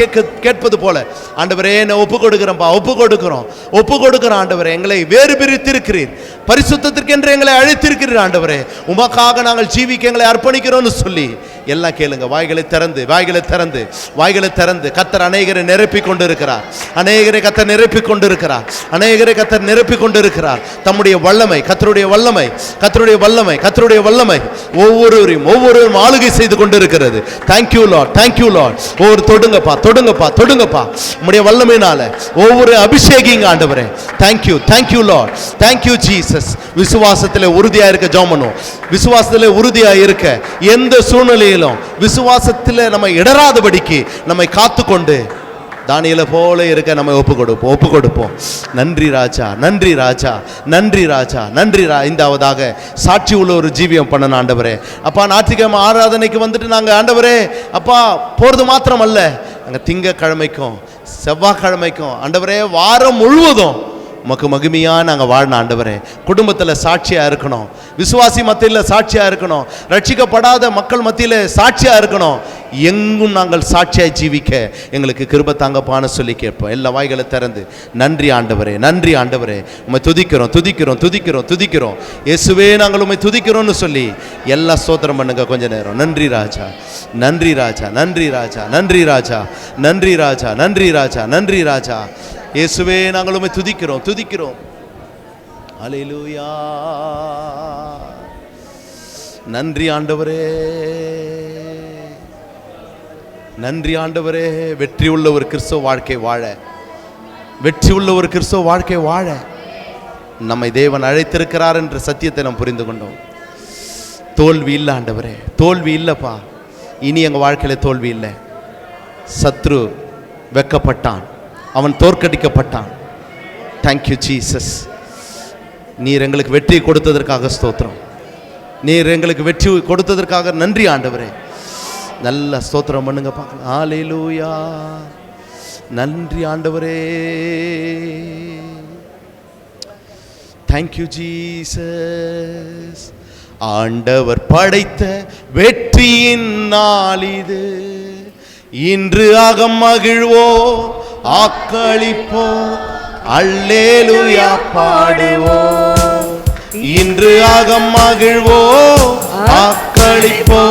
கேட்பது போல ஆண்டவரே என்னை ஒப்பு கொடுக்கிறோம்ப்பா, ஒப்பு கொடுக்கிறோம், ஒப்பு கொடுக்கிறோம் ஆண்டவரே. எங்களை வேறு பிரித்திருக்கிறீர், பரிசுத்தத்திற்கென்று எங்களை அழைத்திருக்கிறீர் ஆண்டவரே. உமக்காக நாங்கள் ஜீவிக்க எங்களை அர்ப்பணிக்கிறோம்னு சொல்லி எல்லாம் கேளுங்க. வாய்களை திறந்து, வாய்களை திறந்து, வாய்களை திறந்து. கர்த்தர் அநேகரை நிரப்பி கொண்டிருக்கிறார், அநேகரை கர்த்தர் நிரப்பி கொண்டிருக்கிறார், அநேகரை கர்த்தர் நிரப்பி கொண்டிருக்கிறார். தம்முடைய வல்லமை, கர்த்தருடைய வல்லமை, கர்த்தருடைய வல்லமை, கர்த்தருடைய வல்லமை ஒவ்வொருவரும் ஆளுகை செய்து கொண்டிருக்கிறது. Thank you Lord, thank you Lord. ஒவ்வொரு தொடுங்கப்பா, தொடுங்கப்பா, தொடுங்கப்பா உம்முடைய வல்லமையினால ஒவ்வொரு அபிஷேகிங்க ஆண்டவரே. Thank you, thank you Lord, thank you Jesus. விசுவாசத்தில் உறுதியாக இருக்க ஜெபம் பண்ணுவோம். விசுவாசத்தில் உறுதியாக இருக்க எந்த சூழ்நிலையிலும் விசுவாசத்தில் நம்ம இடராதபடிக்கு நம்மை காத்துக்கொண்டு தானியேலை போல இருக்க நம்ம ஒப்பு கொடுப்போம், ஒப்பு கொடுப்போம். நன்றி ராஜா, நன்றி ராஜா, நன்றி ராஜா, நன்றி ஐந்தாவதாக சாட்சி உள்ள ஒரு ஜீவியம் பண்ணணும் ஆண்டவரே. அப்பா ஞாயிற்றுக்கிழமை ஆராதனைக்கு வந்துட்டு நாங்கள் ஆண்டவரே அப்பா போகிறது மாத்திரம் அல்ல, நாங்கள் திங்கக்கிழமைக்கும் செவ்வாய்க்கிழமைக்கும் ஆண்டவரே வாரம் முழுவதும் உமக்கு மகிமையாக நாங்கள் வாழணும் ஆண்டவரே. குடும்பத்தில் சாட்சியாக இருக்கணும், விசுவாசி மத்தியில் சாட்சியாக இருக்கணும், ரட்சிக்கப்படாத மக்கள் மத்தியில் சாட்சியாக இருக்கணும். எங்கும் நாங்கள் சாட்சியாய் ஜீவிக்க எங்களுக்கு கிருபை தாங்கப்பான்னு சொல்லி கேட்போம். எல்லா வாய்களை திறந்து நன்றி ஆண்டவரே, நன்றி ஆண்டவரே, உம்மை துதிக்கிறோம், துதிக்கிறோம், துதிக்கிறோம், துதிக்கிறோம். இயேசுவே நாங்கள் உம்மை துதிக்கிறோம்னு சொல்லி எல்லா ஸ்தோத்திரம் பண்ணுங்க கொஞ்ச நேரம். நன்றி ராஜா, நன்றி ராஜா, நன்றி ராஜா, நன்றி ராஜா, நன்றி ராஜா, நன்றி ராஜா, நன்றி ராஜா. இயேசுவே நாங்கள் உம்மை துதிக்கிறோம், துதிக்கிறோம். அல்லேலூயா. நன்றி ஆண்டவரே, நன்றி ஆண்டவரே. வெற்றி உள்ள ஒரு கிறிஸ்தவ வாழ்க்கை வாழ, வெற்றி உள்ள ஒரு கிறிஸ்தவ வாழ்க்கை வாழ நம்மை தேவன் அழைத்திருக்கிறார் என்ற சத்தியத்தை நாம் புரிந்து கொண்டோம். தோல்வி இல்லை ஆண்டவரே, தோல்வி இல்லைப்பா. இனி எங்கள் வாழ்க்கையில் தோல்வி இல்லை. சத்ரு வெக்கப்பட்டான், அவன் தோற்கடிக்கப்பட்டான். Thank you Jesus. நீர் எங்களுக்கு வெற்றி கொடுத்ததற்காக ஸ்தோத்திரம், நீர் எங்களுக்கு வெற்றி கொடுத்ததற்காக நன்றி ஆண்டவரே. நல்ல ஸ்தோத்திரம் பண்ணுங்க பார்க்கலாம். ஹல்லேலூயா. நன்றி ஆண்டவரே. Thank you Jesus. ஆண்டவர் படைத்த வெற்றியின் நாள் இது, இன்று அகம் மகிழ்வோ ஆக்களிப்போ அல்லேலூயா பாடுவோ. இன்று அகம் மகிழ்வோ ஆக்களிப்போ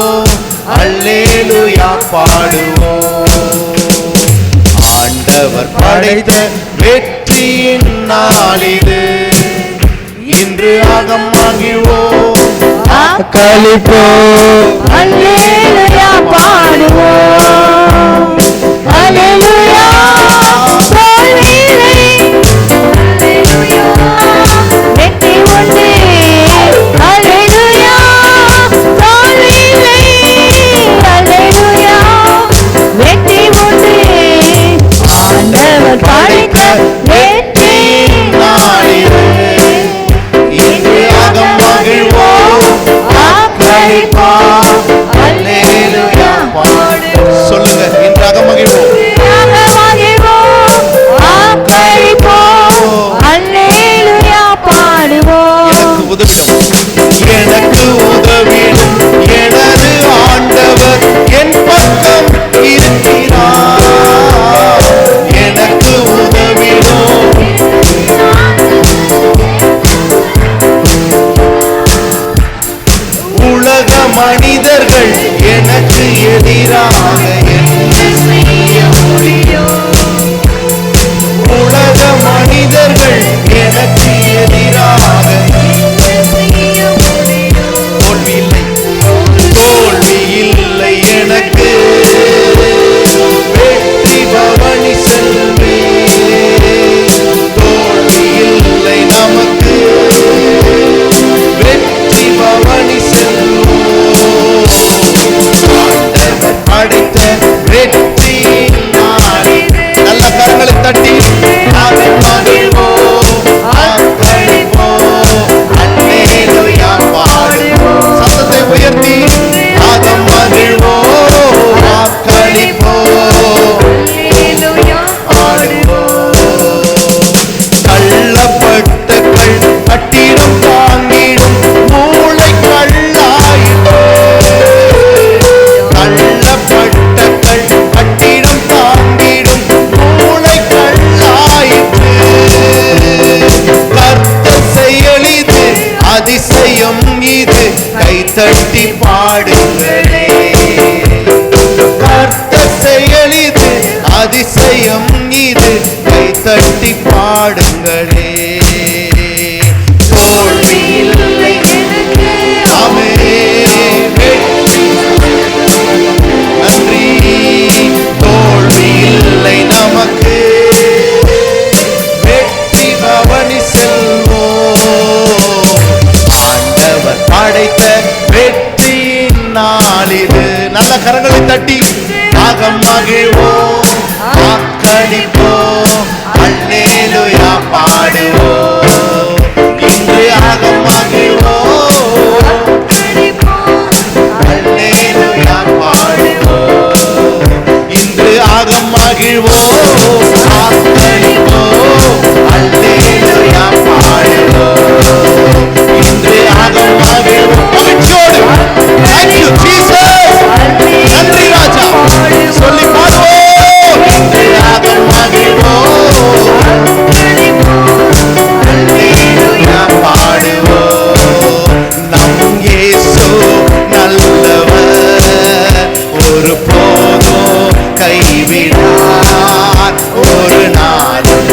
அல்லேலூயா பாடுவோ. ஆண்டவர் படைத்த வெற்றியின் நாள் இது, இன்று அகம் மகிழ்வோ ஆக்களிப்போ அல்லேலூயா பாடுவோ. அல்லேலூயா. தோல்வியில்லை, அல்லேலூயா. வெற்றி உண்டு, அல்லேலூயா. தோல்வியில்லை, அல்லேலூயா. வெற்றி உண்டு. ஆண்டவர் படைத்த வெற்றி நாளிலே இன்று அகம் மகிழ்வோ ஆக்களிப்போ அல்லேலூயா பாடுவோ. சொல்லுங்க மகளே, தோல்வி இல்லை எனக்கு. ஆமென். நன்றி. தோல்வி இல்லை நமக்கு, வெற்றி பவனி செல்வோம். ஆண்டவர் படைத்த வெற்றியின் நாளிது. நல்ல கரங்களை தட்டி ஆகம் மகிழ்வோம், ஆக்கடிப்போம், அல்லேலூயா பாடுவோம். இன்று ஆகம் மகிழ்வோம், அல்லேலூயா பாடுவோம். இன்று ஆகம் மகிழ்வோம், ஆக்கடிப்போம், அல்லேலூயா பாடுவோம். இன்று ஆகம் மகிழ்வோம். மகிழ்ச்சியோடு Thank you Jesus. நன்றி ராஜா. சொல்லி பாடுவோம். இன்று ஆகம் மகிழ்வோம், அல்லேலூயா பாடுவோம். நம் இயேசு நல்லவர், ஒரு போதும் கைவிடார், ஒரு நாளும்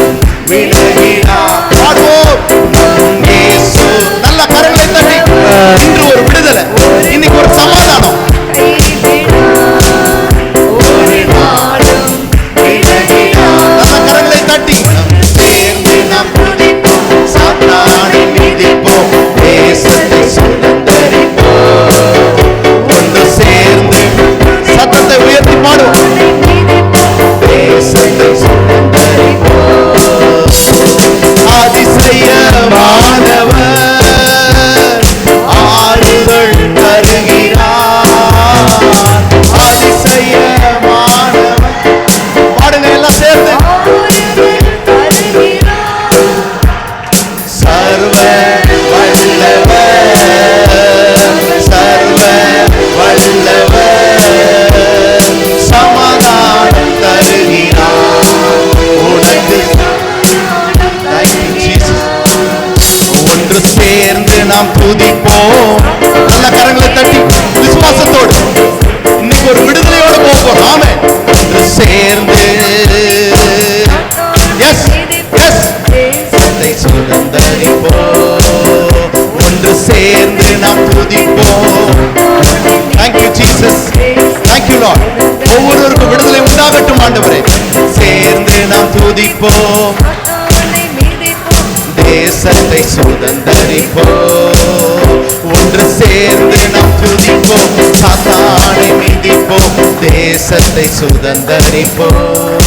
விலகினார். பாடுவோம். நம் இயேசு. நல்ல கரங்களை தட்டி இன்று ஒரு விடுதலை, இன்னைக்கு ஒரு சமாதானம். ஒரு நாளும் விலகினார். நல்ல கரங்களை தட்டி சேர்ந்து நாம் துதிப்போம், சாத்தானை மிதிப்போம், தேசத்தை சுதந்தரிப்போம். ஒன்று சேர்ந்து சத்தத்தை உயர்த்தி பாடுவோம், தேசத்தை சுதந்தரிப்போம். அதிசயமானவர் ஆறுதல் தருகிறார், அதிசயமானவர். பாடுங்க எல்லாம் சேர்ந்து. சர்வ வல்லவர், சர்வ வல்லவர், சமாதானம் தருகிறார் உனக்கு. Thank you, Jesus. ஒன்று சேர்ந்து நாம் துதிப்போம். நல்ல கரங்களை தட்டி விசுவாசத்தோடு இன்னைக்கு ஒரு விடுதலையோடு போவோம். ஆமென். ஒன்று சேர்ந்து எஸ் எஸ் தேசத்தை சுதந்தரிப்போம். ஒன்று சேர்ந்து நாம் துதிப்போம். Thank you Jesus. Thank you Lord. ஒவ்வொருவருக்கும் விடுதலை உண்டாகட்டும் ஆண்டவரே. சேர்ந்து நாம் துதிப்போம், தேசத்தை சுதந்தரிப்போம். ஒன்று சேர்ந்து நாம் துதிப்போம், சாத்தானை மிதிப்போம், தேசத்தை சுதந்தரிப்போம்.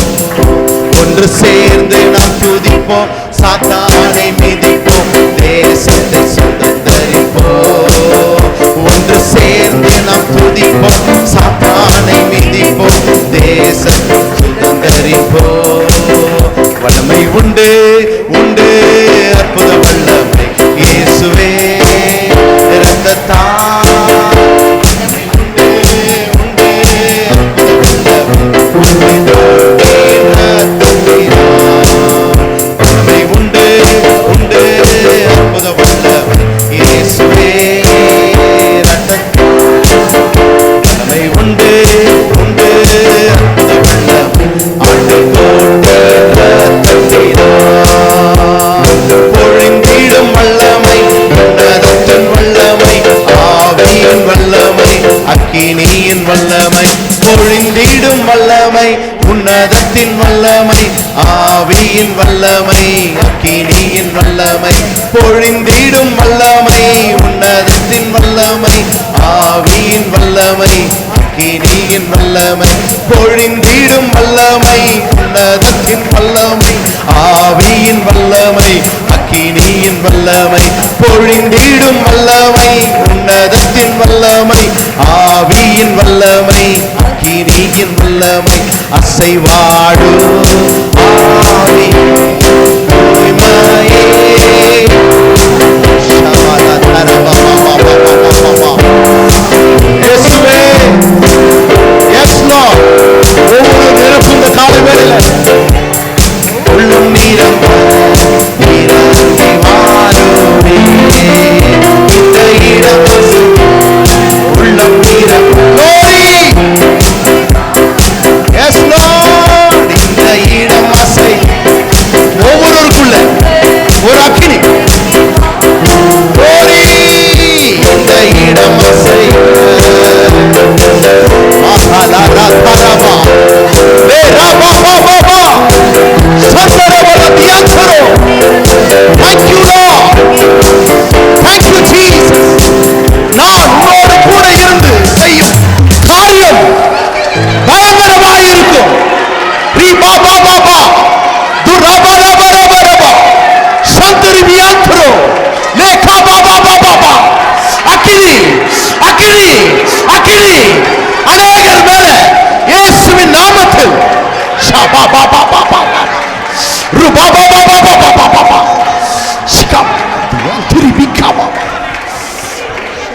ஒன்று சேர்ந்து நாம் துதிப்போம், சாத்தானை மிதிப்போம், தேசத்தை சுதந்தரிப்போம். ஒன்று சேர்ந்து நாம் துதிப்போம், சாத்தானை மிதிப்போம், தேசத்தை சுதந்தரிப்போம். வல்லமை உண்டு உண்டு, அற்புத வல்லமை இயேசுவே இரத்தத்தால். உண்டு உண்டு, அற்புத வல்லமை வல்லமை உண்டு உண்டு, அற்புத வல்லமை இயேசுவே இரத்தத்தால். வல்லமை உண்டு உண்டு, அற்புத வல்லமை ஆட்டுக்கோட்டை பொழிந்திடும் வல்லமை, உன்னதத்தின் வல்லமை, ஆவியின் வல்லமை, அக்கினியின் வல்லமை. பொழிந்திடும் வல்லமை, உன்னதத்தின் வல்லமை, ஆவியின் வல்லமை, அக்கினியின் வல்லமை. பொழிந்திடும் வல்லமை, உன்னதத்தின் வல்லமை, ஆவியின் வல்லமை, அக்கினியின் வல்லமை. பொழிந்திடும் வல்லமை, உன்னதத்தின் வல்லமை, ஆவியின் வல்லமை, அக்கினியின் வல்லமை. பொழிந்திடும் வல்லமை, உன்னதத்தின் வல்லமை, ஆவியின் வல்லமை, அக்கினியின் வல்லமை. அசைவாடும் ஆவி தூய்மையே. இயேசுவே, yes Lord. ஒவ்வொரு நிரப்பும் இந்த காலை வேளையில உள்ளம் நீரம்ப நீரம்பி வாருமே. இந்த இடம் உள்ளம் நீரம்ப. Glory. Yes Lord. இந்த இடம் அசை ஒவ்வொருவருக்குள்ள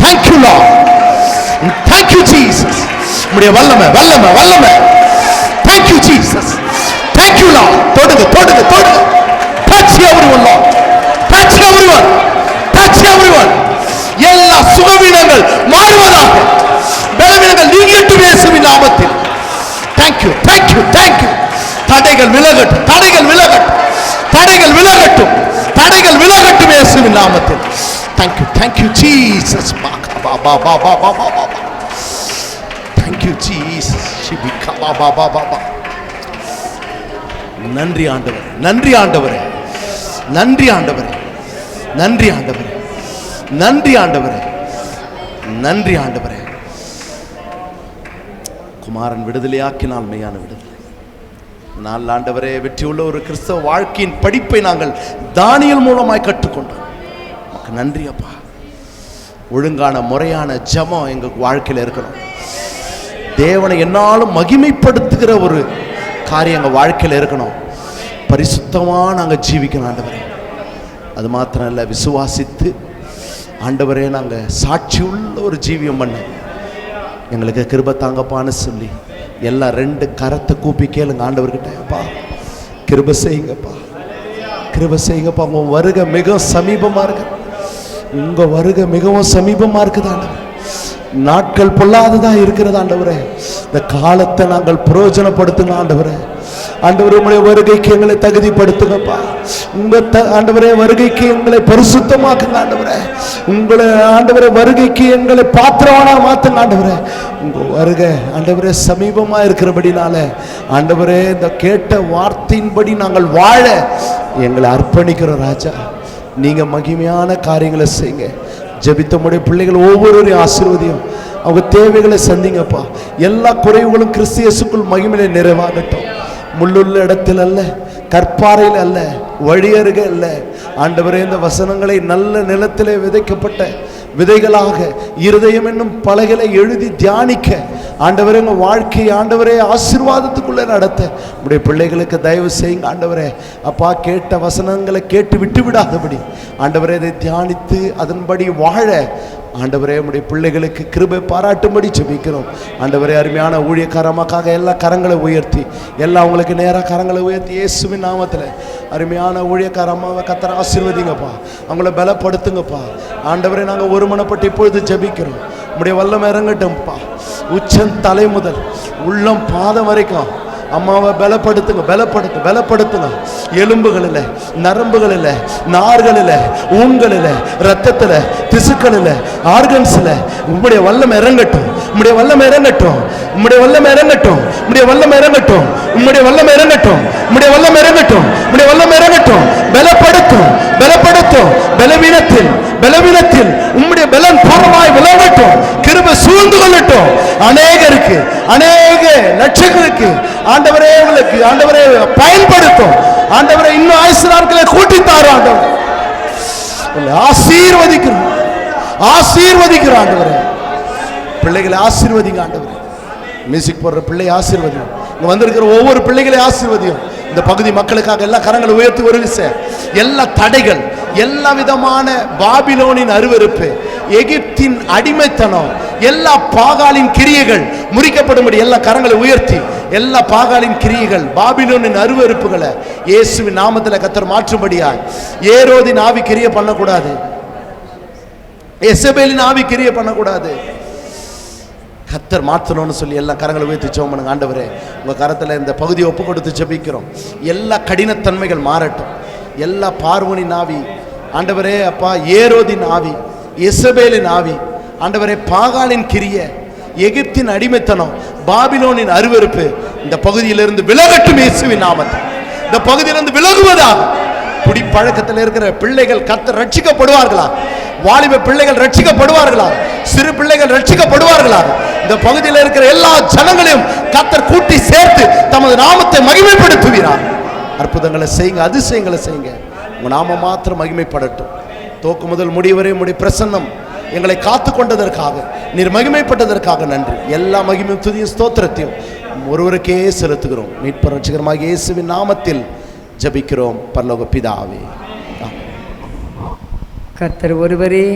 Thank you, Lord. Thank you, Jesus. உம்முடைய வல்லமை வல்லமை வல்லமை. Thank you, Jesus. Thank you, Lord. தொடுங்க தொடுங்க தொடுங்க. Touch everyone, Lord. Touch everyone. Touch everyone. எல்லா சுகவீனங்கள் மாறுவதாக. பலவீனங்கள் நீங்கட்டும் இயேசுவின் நாமத்தில். Thank you, thank you, thank you. தடைகள் விலகட்டும், தடைகள் விலகட்டும், தடைகள் விலகட்டும், தடைகள் விலகட்டும் இயேசுவின் நாமத்தில். Thank you, thank you, Jesus. Thank you, Jesus. நன்றி ஆண்டவரே, நன்றி ஆண்டவரே, நன்றி ஆண்டவரே, நன்றி ஆண்டவரே, நன்றி ஆண்டவரே, நன்றி ஆண்டவரே. குமாரன் விடுதலையாக்கினால் மெய்யான விடுதலை. நாள் ஆண்டவரே, வெற்றியுள்ள ஒரு கிறிஸ்தவ வாழ்க்கையின் படிப்பை நாங்கள் தானியேல் மூலமாய் கற்றுக்கொண்டோம். நமக்கு நன்றி அப்பா. ஒழுங்கான முறையான ஜெபம் எங்க வாழ்க்கையில் இருக்கணும். தேவனை என்னாலும் மகிமைப்படுத்துகிற ஒரு காரியம் எங்கள் வாழ்க்கையில் இருக்கணும். பரிசுத்தமாக நாங்கள் ஜீவிக்கணும் ஆண்டவரே. அது மாத்திரம் இல்லை, விசுவாசித்து ஆண்டவரே நாங்கள் சாட்சி உள்ள ஒரு ஜீவியம் பண்ண எங்களுக்கு கிருபை தாங்கப்பான்னு சொல்லி எல்லாம் 2 கரத்தை கூப்பி கேளுங்க ஆண்டவர்கிட்ட. அப்பா கிருபை செய்யுங்கப்பா, கிருபை செய்யுங்கப்பா. உங்கள் வருகை மிகவும் சமீபமாக இருக்கு. உங்கள் வருகை மிகவும் சமீபமாக இருக்குது ஆண்டவர். நாட்கள் பொல்லாததாக இருக்கிறது ஆண்டவரே. இந்த காலத்தை நாங்கள் பிரயோஜனப்படுத்துங்க ஆண்டவரே. ஆண்டவரே, உங்களுடைய வருகைக்கு எங்களை தகுதிப்படுத்துங்கப்பா. உங்க ஆண்டவரே வருகைக்கு எங்களை பரிசுத்தமாக்குங்க ஆண்டவரே. உங்களை ஆண்டவரே வருகைக்கு எங்களை பாத்திரவானா மாத்துங்க ஆண்டவரே. உங்க வருகை ஆண்டவரே சமீபமா இருக்கிறபடினால ஆண்டவரே இந்த கேட்ட வார்த்தையின்படி நாங்கள் வாழ எங்களை அர்ப்பணிக்கிறோம் ராஜா. நீங்க மகிமையான காரியங்களை செய்யுங்க. ஜெபித்த முடிய பிள்ளைகள் ஒவ்வொருவரையும் ஆசீர்வதியும். அவங்க தேவைகளை சந்திங்கப்பா. எல்லா குறைவுகளும் கிறிஸ்து இயேசுக்குள் மகிமையிலே நிறைவாகட்டும். முள்ளுள்ள இடத்தில் அல்ல, கற்பாறையில் அல்ல, வழியருகே அல்ல ஆண்டவரே. இந்த வசனங்களை நல்ல நிலத்திலே விதைக்கப்பட்ட விதைகளாக இருதயம் என்னும் பலகைகளை எழுதி தியானிக்க ஆண்டவரே உங்கள் வாழ்க்கையை ஆண்டவரே ஆசீர்வாதத்துக்குள்ளே நடத்த உடைய பிள்ளைகளுக்கு தயவு செய்யுங்க ஆண்டவரே. அப்பா கேட்ட வசனங்களை கேட்டு விட்டு விடாதபடி ஆண்டவரே இதை தியானித்து அதன்படி வாழ ஆண்டவரே உடைய பிள்ளைகளுக்கு கிருபை பாராட்டும்படி ஜெபிக்கிறோம் ஆண்டவரே. அருமையான ஊழியக்காரமாக்காக எல்லா கரங்களை உயர்த்தி எல்லாம் அவங்களுக்கு நேராக கரங்களை உயர்த்தி இயேசுவின் நாமத்தில் அருமையான ஊழியக்காரமாவை கத்தரை ஆசீர்வதிங்கப்பா. அவங்கள பலப்படுத்துங்கப்பா ஆண்டவரே. நாங்கள் ஒருமனப்பட்டு இப்பொழுது ஜெபிக்கிறோம். உடைய வல்லம் இறங்கட்டும்ப்பா. உச்சம் தலை முதல் உள்ளம் பாதம் வரைக்கும் அம்மாவை பலப்படுத்துங்க, பலப்படுத்து, பலப்படுத்துங்க. எலும்புகளில், நரம்புகளில், நார்களில், ஊன்களில், ரத்தத்தில், திசுக்களில், ஆர்கன்ஸில் உம்முடைய வல்லம் இறங்கட்டும், உம்முடைய வல்லம் இறங்கட்டும், உம்முடைய வல்லம் இறங்கட்டும், உம்முடைய வல்லம் இறங்கட்டும், உம்முடைய வல்லம் இறங்கட்டும், உம்முடைய வல்லம் இறங்கட்டும், உம்முடைய வல்லம் இறங்கட்டும். பலப்படுத்தும், பலப்படுத்தும். பலவீனத்தில், பலவீனத்தில் உம்முடைய பலன் பூர்வமாய் விளங்கட்டும். கிருபை சூழ்ந்து கொள்ளட்டும். அநேகருக்கு, அநேக லட்சங்களுக்கு ஆண்டவரே உங்களுக்கு ஆண்டவரே பயன்படுத்தும் ஆண்டவரே. இன்னும் ஆயுசு நாட்களை கூட்டித்தாரும் ஆண்டவரே. ஆசீர்வதிக்கிறோம், ஆசீர்வதிக்கிறோம் ஆண்டவரே. பிள்ளைகளை ஆசீர்வதிங்க ஆண்டவரே. மியூசிக் போடுற பிள்ளை ஆசீர்வதியும். இங்க வந்திருக்கிற ஒவ்வொரு பிள்ளைகளையும் ஆசீர்வதியும். இந்த பகுதி மக்களுக்காக எல்லா கரங்களை உயர்த்தி ஒரு விஷயம். எல்லா தடைகள், எல்லா விதமான பாபிலோனின் அருவருப்பு, எகிப்தின் அடிமைத்தனம், எல்லா பாகாலின் கிரியைகள் முறிக்கப்படும்படி எல்லா கரங்களை உயர்த்தி எல்லா பாகாலின் கிரியைகள், பாபிலோனின் அருவருப்புகளை இயேசுவின் நாமத்தில் கர்த்தர் மாற்றும்படியா. ஏரோதின் ஆவி கிரியை பண்ணக்கூடாது, எசபேலின் ஆவி கிரியை பண்ணக்கூடாது. கர்த்தர் மாற்றணும்னு சொல்லி எல்லா கரங்களை உயர்த்தி ஜெபம் பண்ணுங்க. ஆண்டவரே உங்க கரத்துல இந்த பகுதியை ஒப்பு கொடுத்து ஜெபிக்கிறோம். எல்லா கடினத்தன்மைகள் மாறட்டும். எல்லா பார்வோனின் ஆவி ஆண்டவரே, அப்பா ஏரோதின் ஆவி, எசபேலின் ஆவி ஆண்டவரே, பாகாலின் கிரிய, எகிப்தின் அடிமைத்தனம், பாபிலோனின் அருவருப்பு இந்த பகுதியிலிருந்து விலகட்டும் இயேசுவின் நாமத்தில். இந்த பகுதியிலிருந்து விலகுவதா குடி பழக்கத்தில் இருக்கிற பிள்ளைகள் கர்த்தர் ரட்சிக்கப்படுவார்களா? வாலிப பிள்ளைகள் ரட்சிக்கப்படுவார்களா? சிறு பிள்ளைகள் ரட்சிக்கப்படுவார்களா? இந்த பகுதியில் இருக்கிற எல்லா ஜனங்களையும் கர்த்தர் கூட்டி சேர்த்து தமது நாமத்தை மகிமைப்படுத்துகிறார். அற்புதங்களை செய்யுங்க, அதிசயங்களை செய்யுங்க. உங்க நாமம் மாத்திரம் மகிமைப்படட்டும். தோக்கு முதல் முடிவரை உம்முடைய பிரசன்னம் எங்களை காத்து கொண்டதற்காக, நீர் மகிமைப்பட்டதற்காக நன்றி. எல்லா மகிமையும் துதியும் ஸ்தோத்திரத்தையும் ஒருவருக்கே செலுத்துகிறோம். மீட்பர் ரட்சகருமாகிய இயேசுவின் நாமத்தில் ஜெபிக்கிறோம் பரலோக பிதாவே. கர்த்தர் ஒருவரே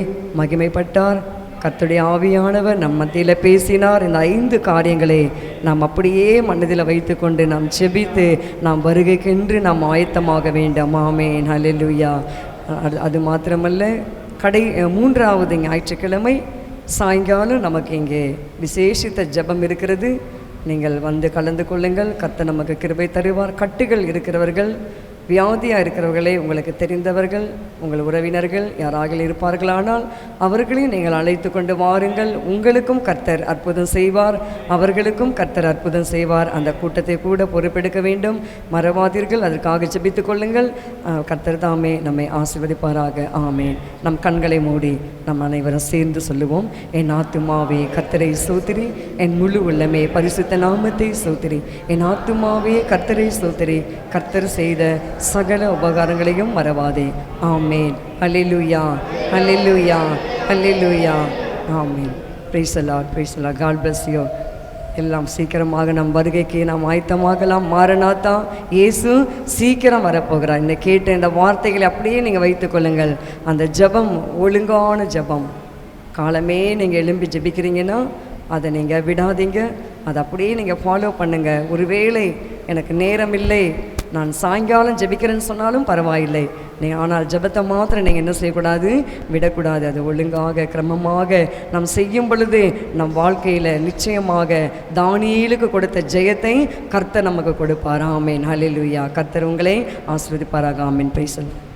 மகிமைப்பட்டார். கர்த்தருடைய ஆவியானவர் நம் மத்தியில் பேசினார். இந்த 5 காரியங்களை நாம் அப்படியே மனதில் வைத்துக்கொண்டு நாம் செபித்து நாம் வருகைக்கென்று நாம் ஆயத்தமாக வேண்டும். ஆமென், ஹல்லேலூயா. அது மாத்திரமல்ல, 3வது ஞாயிற்றுக்கிழமை சாயங்காலம் நமக்கு இங்கே விசேஷித்த ஜெபம் இருக்கிறது. நீங்கள் வந்து கலந்து கொள்ளுங்கள். கர்த்தர் நமக்கு கிருபை தருவார். கட்டுகள் இருக்கிறவர்கள், வியாதியாக இருக்கிறவர்களே, உங்களுக்கு தெரிந்தவர்கள், உங்கள் உறவினர்கள் யாராக இருப்பார்களானால் அவர்களையும் நீங்கள் அழைத்து கொண்டு வாருங்கள். உங்களுக்கும் கர்த்தர் அற்புதம் செய்வார், அவர்களுக்கும் கர்த்தர் அற்புதம் செய்வார். அந்த கூட்டத்தை கூட பொறுப்பெடுக்க வேண்டும், மறவாதீர்கள். அதற்காக ஜெபித்துக் கொள்ளுங்கள். கர்த்தர் தாமே நம்மை ஆசீர்வதிப்பாராக. ஆமென். நம் கண்களை மூடி நம் அனைவரும் சேர்ந்து சொல்லுவோம். என் ஆத்துமாவே கர்த்தரை ஸ்தோத்திரி, என் முழு உள்ளமே பரிசுத்த நாமத்தை ஸ்தோத்திரி. என் ஆத்துமாவே கர்த்தரை ஸ்தோத்திரி, கர்த்தர் செய்த சகல உபகாரங்களையும் மறவாதே. ஆமென். ஹல்லேலூயா, ஹல்லேலூயா, ஹல்லேலூயா. ஆமென். Praise the Lord, praise the Lord. God bless you. எல்லாம் சீக்கிரமாக நம் வருகைக்கு நாம் ஆயத்தமாகலாம். மாரநாதா, இயேசு சீக்கிரம் வரப்போகிறார். இந்த கேட்ட இந்த வார்த்தைகளை அப்படியே நீங்கள் வைத்துக்கொள்ளுங்கள். அந்த ஜெபம் ஒழுங்கான ஜெபம். காலமே நீங்கள் எழும்பி ஜெபிக்கிறீங்கன்னா அதை நீங்கள் விடாதீங்க. அதை அப்படியே நீங்கள் ஃபாலோ பண்ணுங்கள். ஒருவேளை எனக்கு நேரம் இல்லை, நான் சாயங்காலம் ஜெபிக்கிறேன்னு சொன்னாலும் பரவாயில்லை. ஆனால் ஜெபத்தை மாத்திரம் நீங்கள் என்ன செய்யக்கூடாது, விடக்கூடாது. அது ஒழுங்காக கிரமமாக நாம் செய்யும் பொழுது நம் வாழ்க்கையில் நிச்சயமாக தானியேலுக்கு கொடுத்த ஜெயத்தை கர்த்தர் நமக்கு கொடுப்பார். ஆமென், ஹல்லேலூயா. கர்த்தர் உங்களை ஆசீர்வதிப்பாராக. ஆமென். Praise the Lord.